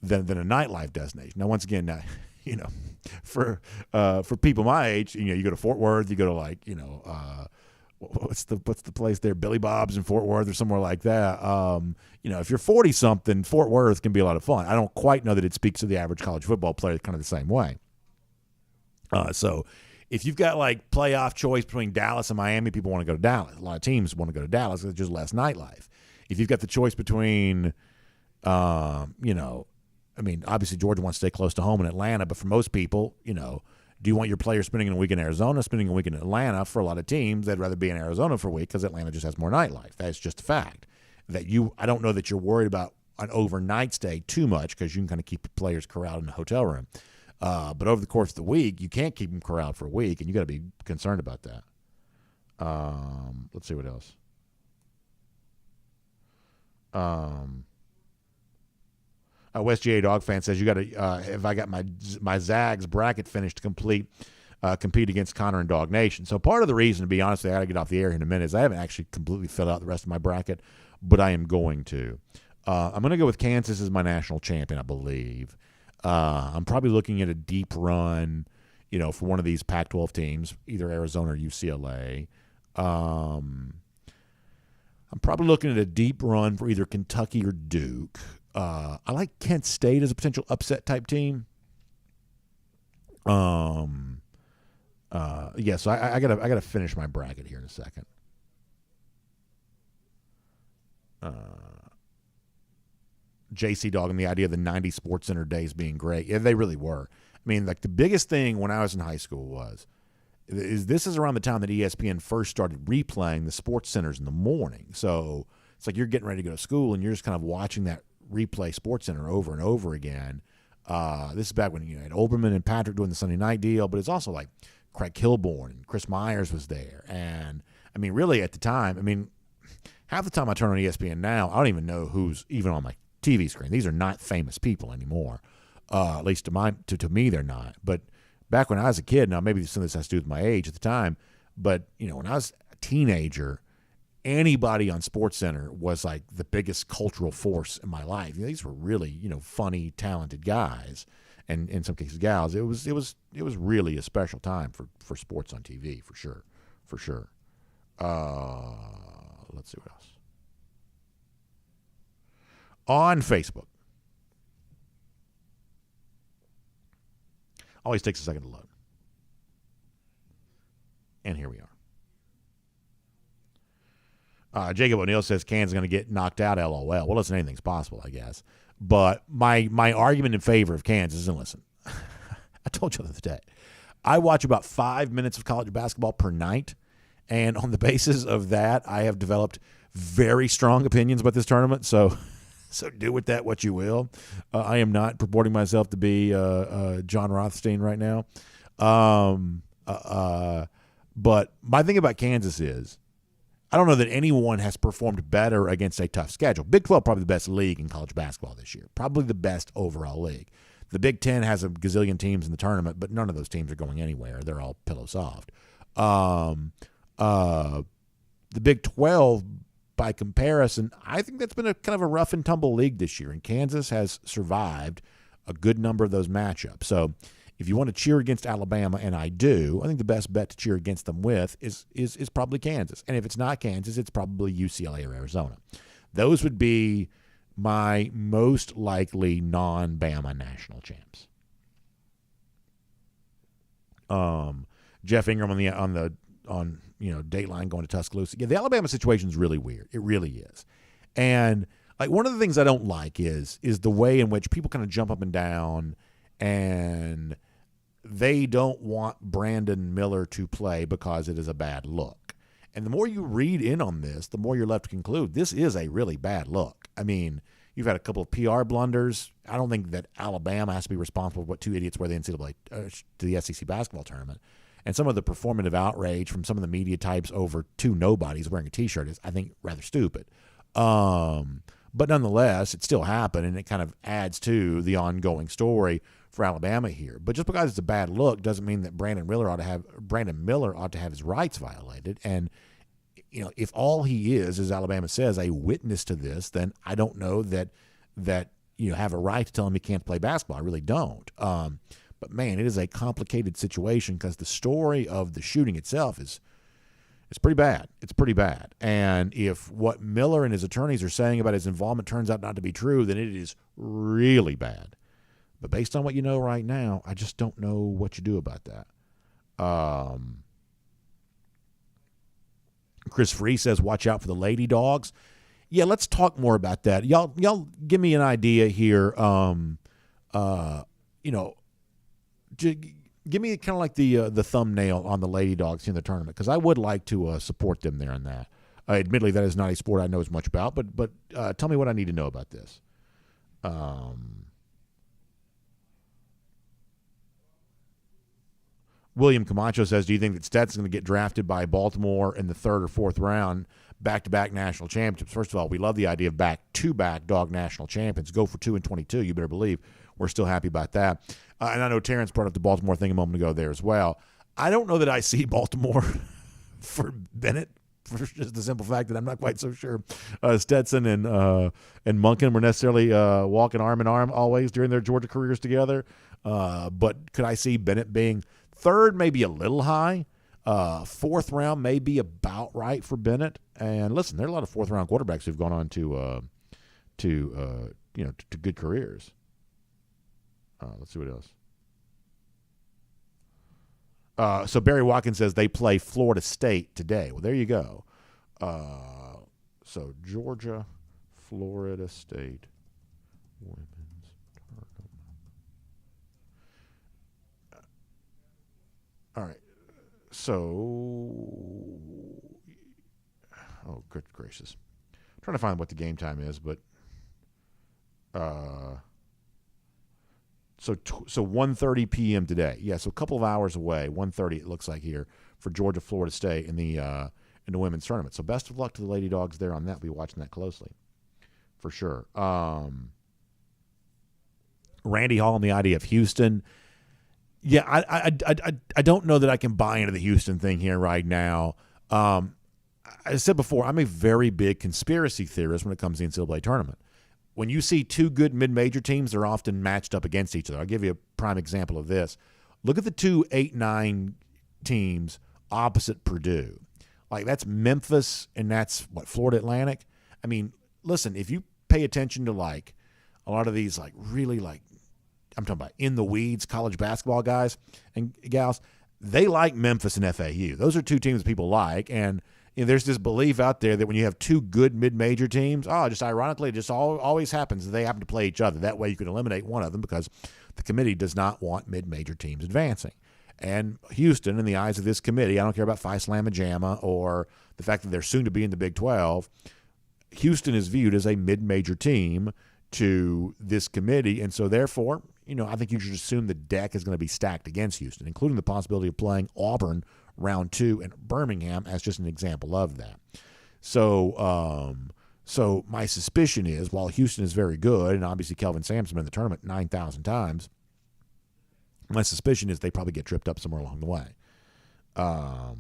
nightlife destination. Now, once again, for people my age, you go to Fort Worth, you go to what's the place there, Billy Bob's in Fort Worth or somewhere like that. If you're 40-something, Fort Worth can be a lot of fun. I don't quite know that it speaks to the average college football player kind of the same way. So if you've got like playoff choice between Dallas and Miami, people want to go to Dallas. A lot of teams want to go to Dallas because it's just less nightlife. If you've got the choice between, obviously Georgia wants to stay close to home in Atlanta, but for most people, do you want your players spending a week in Arizona, spending a week in Atlanta? For a lot of teams, they'd rather be in Arizona for a week because Atlanta just has more nightlife. That's just a fact. I don't know that you're worried about an overnight stay too much, because you can kind of keep the players corralled in the hotel room. But over the course of the week, you can't keep them corralled for a week, and you got to be concerned about that. Let's see what else. West GA Dog fan says, have I got my Zags bracket finished to compete against Connor and Dog Nation? So part of the reason, to be honest, I got to get off the air here in a minute, is I haven't actually completely filled out the rest of my bracket, but I am going to. I'm going to go with Kansas as my national champion, I believe. I'm probably looking at a deep run, for one of these Pac-12 teams, either Arizona or UCLA. I'm probably looking at a deep run for either Kentucky or Duke. I like Kent State as a potential upset type team. So I gotta finish my bracket here in a second. JC Dog and the idea of the 90 Sports Center days being great. Yeah, they really were. I mean, like the biggest thing when I was in high school this is around the time that ESPN first started replaying the sports centers in the morning. So it's like you're getting ready to go to school and you're just kind of watching that replay Sports Center over and over again. This is back when you had Olbermann and Patrick doing the Sunday night deal, but it's also like Craig Kilborn and Chris Myers was there. And I mean, really at the time, half the time I turn on ESPN now, I don't even know who's even on my TV screen. These are not famous people anymore. At least to me, they're not. But back when I was a kid, now maybe some of this has to do with my age at the time, but when I was a teenager, anybody on SportsCenter was like the biggest cultural force in my life. These were really, funny, talented guys, and in some cases gals. It was really a special time for sports on TV, for sure. Let's see what else. On Facebook. Always takes a second to load. And here we are. Jacob O'Neill says Kansas is going to get knocked out, LOL. Well, listen, anything's possible, I guess. But my argument in favor of Kansas, and listen, I told you the other day, I watch about 5 minutes of college basketball per night, and on the basis of that, I have developed very strong opinions about this tournament, so do with that what you will. I am not purporting myself to be John Rothstein right now. But my thing about Kansas is, I don't know that anyone has performed better against a tough schedule. Big 12 probably the best league in college basketball this year. Probably the best overall league. The Big 10 has a gazillion teams in the tournament, but none of those teams are going anywhere. They're all pillow soft. The Big 12, by comparison, I think that's been a kind of a rough and tumble league this year, and Kansas has survived a good number of those matchups. So if you want to cheer against Alabama, and I do, I think the best bet to cheer against them with is probably Kansas. And if it's not Kansas, it's probably UCLA or Arizona. Those would be my most likely non-Bama national champs. Jeff Ingram on Dateline going to Tuscaloosa. Yeah, the Alabama situation is really weird. It really is. And like one of the things I don't like is the way in which people kind of jump up and down and they don't want Brandon Miller to play because it is a bad look. And the more you read in on this, the more you're left to conclude this is a really bad look. I mean, you've had a couple of PR blunders. I don't think that Alabama has to be responsible for what two idiots wear the NCAA to the SEC basketball tournament. And some of the performative outrage from some of the media types over two nobodies wearing a T-shirt is, I think, rather stupid. But nonetheless, it still happened, and it kind of adds to the ongoing story for Alabama here. But just because it's a bad look doesn't mean that Brandon Miller ought to have his rights violated. And if all he is, as Alabama says, a witness to this, then I don't know that have a right to tell him he can't play basketball. I really don't. But man, it is a complicated situation because the story of the shooting itself is pretty bad. It's pretty bad. And if what Miller and his attorneys are saying about his involvement turns out not to be true, then it is really bad. But based on what you know right now, I just don't know what you do about that. Chris Free says, watch out for the Lady Dogs. Yeah, let's talk more about that. Y'all give me an idea here. Give me kind of like the thumbnail on the Lady Dogs in the tournament, because I would like to support them there in that. Admittedly, that is not a sport I know as much about, but tell me what I need to know about this. William Camacho says, do you think that Stetson's going to get drafted by Baltimore in the third or fourth round, back-to-back national championships? First of all, we love the idea of back-to-back Dawg national champions. Go for 2 and 22. You better believe we're still happy about that. And I know Terrence brought up the Baltimore thing a moment ago there as well. I don't know that I see Baltimore for Bennett, for just the simple fact that I'm not quite so sure Stetson and Monken were necessarily walking arm in arm always during their Georgia careers together. But could I see Bennett being third, maybe a little high? Fourth round may be about right for Bennett. And listen, there are a lot of fourth round quarterbacks who've gone on to good careers. Let's see what else. So Barry Watkins says they play Florida State today. Well, there you go. So Georgia, Florida State women's tournament. All right. So, oh, good gracious. I'm trying to find what the game time is, but So 1:30 p.m. today. Yeah, so a couple of hours away. 1:30 it looks like here for Georgia, Florida State in the women's tournament. So best of luck to the Lady Dogs there on that. We'll be watching that closely, for sure. Randy Hall and the idea of Houston. Yeah, I don't know that I can buy into the Houston thing here right now. I said before, I'm a very big conspiracy theorist when it comes to the NCAA tournament. When you see two good mid-major teams, they're often matched up against each other. I'll give you a prime example of this. Look at the 2 8-9 teams opposite Purdue. Like, that's Memphis and that's, Florida Atlantic? I mean, listen, if you pay attention to, like, a lot of these, like, really, like, I'm talking about in-the-weeds college basketball guys and gals, they like Memphis and FAU. Those are two teams that people like, and there's this belief out there that when you have two good mid-major teams, just ironically, it just always happens that they happen to play each other. That way you can eliminate one of them because the committee does not want mid-major teams advancing. And Houston, in the eyes of this committee, I don't care about Phi Slamma Jamma or the fact that they're soon to be in the Big 12, Houston is viewed as a mid-major team to this committee, and so therefore, I think you should assume the deck is going to be stacked against Houston, including the possibility of playing Auburn round 2 and Birmingham as just an example of that. So my suspicion is, while Houston is very good, and obviously Kelvin Sampson in the tournament 9,000 times, my suspicion is they probably get tripped up somewhere along the way. Back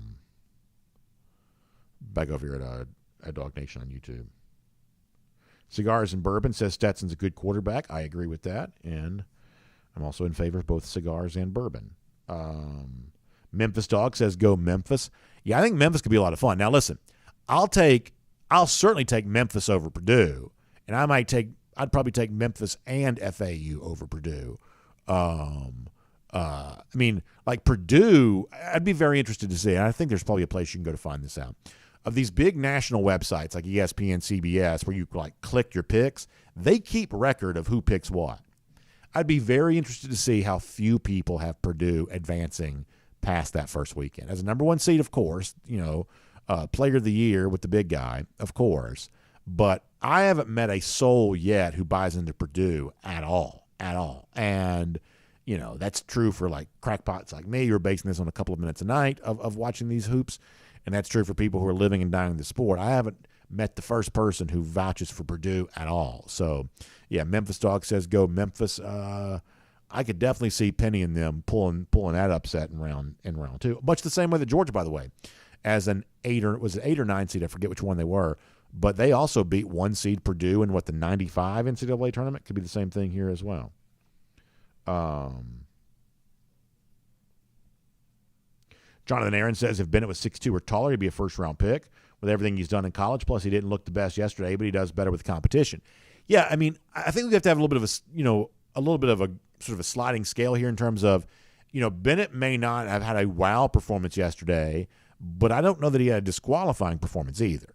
over here at DawgNation on YouTube. Cigars and Bourbon says Stetson's a good quarterback. I agree with that, and I'm also in favor of both cigars and bourbon. Memphis Dog says go Memphis. Yeah, I think Memphis could be a lot of fun. Now listen, I'll certainly take Memphis over Purdue, and I'd probably take Memphis and FAU over Purdue. I mean, like Purdue, I'd be very interested to see. I think there's probably a place you can go to find this out. Of these big national websites like ESPN, CBS, where you like click your picks, they keep record of who picks what. I'd be very interested to see how few people have Purdue advancing past that first weekend. As a number one seed, of course, player of the year with the big guy, of course. But I haven't met a soul yet who buys into Purdue at all. And, that's true for like crackpots like me who are basing this on a couple of minutes a night of watching these hoops. And that's true for people who are living and dying the sport. I haven't met the first person who vouches for Purdue at all. So, yeah, Memphis Dog says go Memphis. I could definitely see Penny and them pulling that upset in round 2. Much the same way that Georgia, by the way, as an 8 or 9 seed. I forget which one they were, but they also beat 1 seed Purdue in the 95 NCAA tournament. Could be the same thing here as well. Jonathan Aaron says if Bennett was 6'2" or taller, he'd be a first-round pick with everything he's done in college. Plus, he didn't look the best yesterday, but he does better with competition. Yeah, I mean, I think we have to have a little bit of a sort of a sliding scale here in terms of, Bennett may not have had a wow performance yesterday, but I don't know that he had a disqualifying performance either.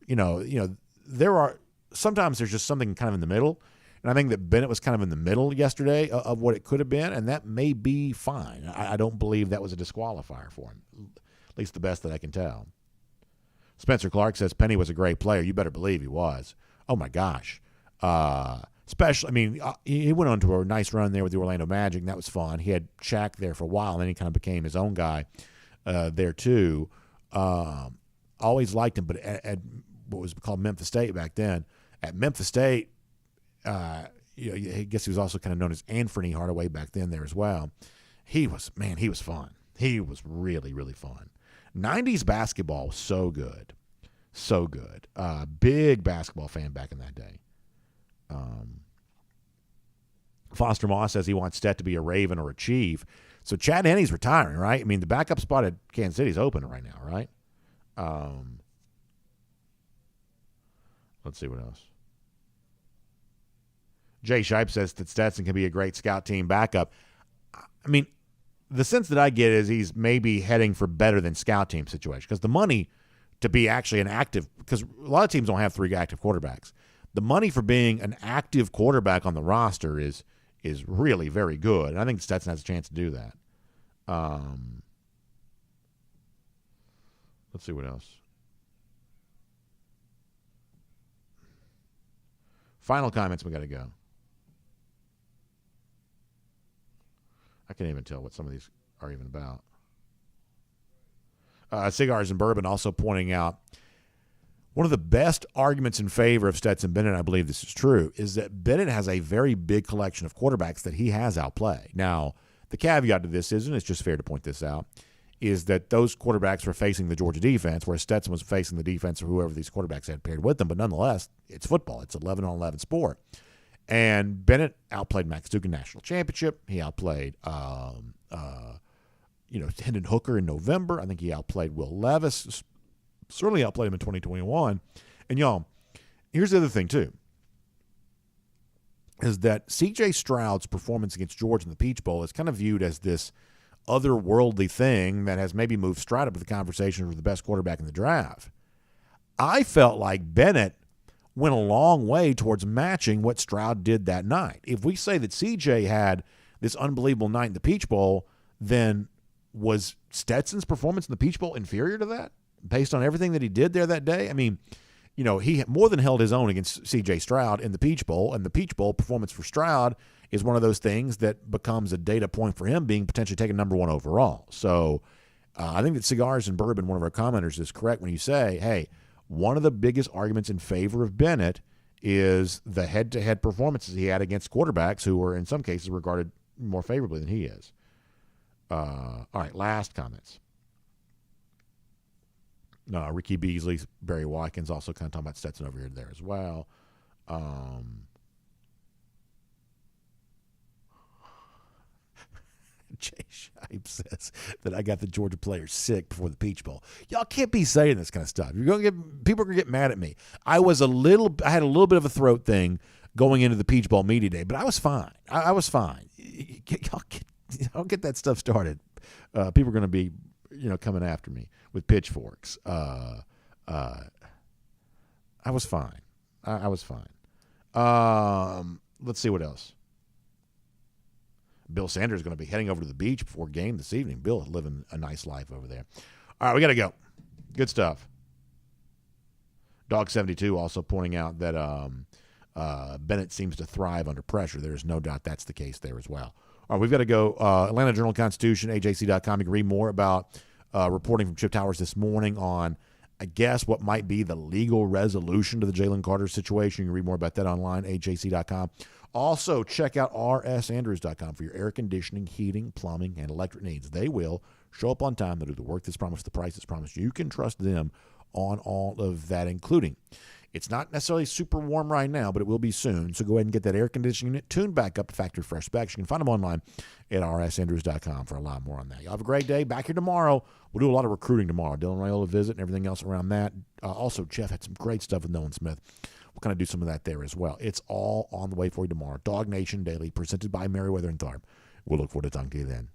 Sometimes there's just something kind of in the middle, and I think that Bennett was kind of in the middle yesterday of what it could have been, and that may be fine. I don't believe that was a disqualifier for him, at least the best that I can tell. Spencer Clark says Penny was a great player. You better believe he was. Oh, my gosh. Especially, he went on to a nice run there with the Orlando Magic, and that was fun. He had Shaq there for a while, and then he kind of became his own guy there too. Always liked him, but at what was called Memphis State back then, at Memphis State, I guess he was also kind of known as Anthony Hardaway back then there as well. He was fun. He was really, really fun. 90s basketball was so good. So good. Big basketball fan back in that day. Foster Moss says he wants Stet to be a Raven or a Chief. So Chad Henney's retiring, right? I mean, the backup spot at Kansas City is open right now, right? Let's see what else. Jay Shipe says that Stetson can be a great scout team backup. I mean, the sense that I get is he's maybe heading for better than scout team situation because the money to be actually an active – because a lot of teams don't have 3 active quarterbacks. The money for being an active quarterback on the roster is really very good. And I think Stetson has a chance to do that. Let's see what else. Final comments, we got to go. I can't even tell what some of these are even about. Cigars and Bourbon also pointing out One of the best arguments in favor of Stetson Bennett, I believe this is true, is that Bennett has a very big collection of quarterbacks that he has outplayed. Now, the caveat to this is, and it's just fair to point this out, is that those quarterbacks were facing the Georgia defense, whereas Stetson was facing the defense of whoever these quarterbacks had paired with them. But nonetheless, it's football. It's 11-on-11 sport. And Bennett outplayed Max Duke in national championship. He outplayed, Hendon Hooker in November. I think he outplayed Will Levis. Certainly outplayed him in 2021. And, y'all, here's the other thing, too, is that C.J. Stroud's performance against Georgia in the Peach Bowl is kind of viewed as this otherworldly thing that has maybe moved Stroud up to the conversation for the best quarterback in the draft. I felt like Bennett went a long way towards matching what Stroud did that night. If we say that C.J. had this unbelievable night in the Peach Bowl, then was Stetson's performance in the Peach Bowl inferior to that? Based on everything that he did there that day? I mean, he more than held his own against C.J. Stroud in the Peach Bowl, and the Peach Bowl performance for Stroud is one of those things that becomes a data point for him being potentially taken number one overall. So I think that Cigars and Bourbon, one of our commenters, is correct when you say, hey, one of the biggest arguments in favor of Bennett is the head-to-head performances he had against quarterbacks who were in some cases regarded more favorably than he is. All right, last comments. Ricky Beasley, Barry Watkins also kind of talking about Stetson over here and there as well. Jay Shipe says that I got the Georgia players sick before the Peach Bowl. Y'all can't be saying this kind of stuff. People are gonna get mad at me. I had a little bit of a throat thing going into the Peach Bowl media day, but I was fine. I was fine. Y'all get that stuff started. People are going to be coming after me with pitchforks. I was fine. I was fine. Let's see what else. Bill Sanders is going to be heading over to the beach before game this evening. Bill is living a nice life over there. All right, we got to go. Good stuff. Dog72 also pointing out that Bennett seems to thrive under pressure. There's no doubt that's the case there as well. All right, we've got to go. Atlanta Journal-Constitution, AJC.com. You can read more about reporting from Chip Towers this morning on, I guess, what might be the legal resolution to the Jalen Carter situation. You can read more about that online, AJC.com. Also, check out rsandrews.com for your air conditioning, heating, plumbing, and electric needs. They will show up on time. They'll do the work that's promised, the price that's promised. You can trust them on all of that, including it's not necessarily super warm right now, but it will be soon. So go ahead and get that air conditioning unit tuned back up to factory fresh specs. You can find them online at rsandrews.com for a lot more on that. Y'all have a great day. Back here tomorrow. We'll do a lot of recruiting tomorrow. Dylan Raiola visit and everything else around that. Also, Jeff had some great stuff with Nolan Smith. We'll kind of do some of that there as well. It's all on the way for you tomorrow. DawgNation Daily, presented by Meriwether and Tharp. We'll look forward to talking to you then.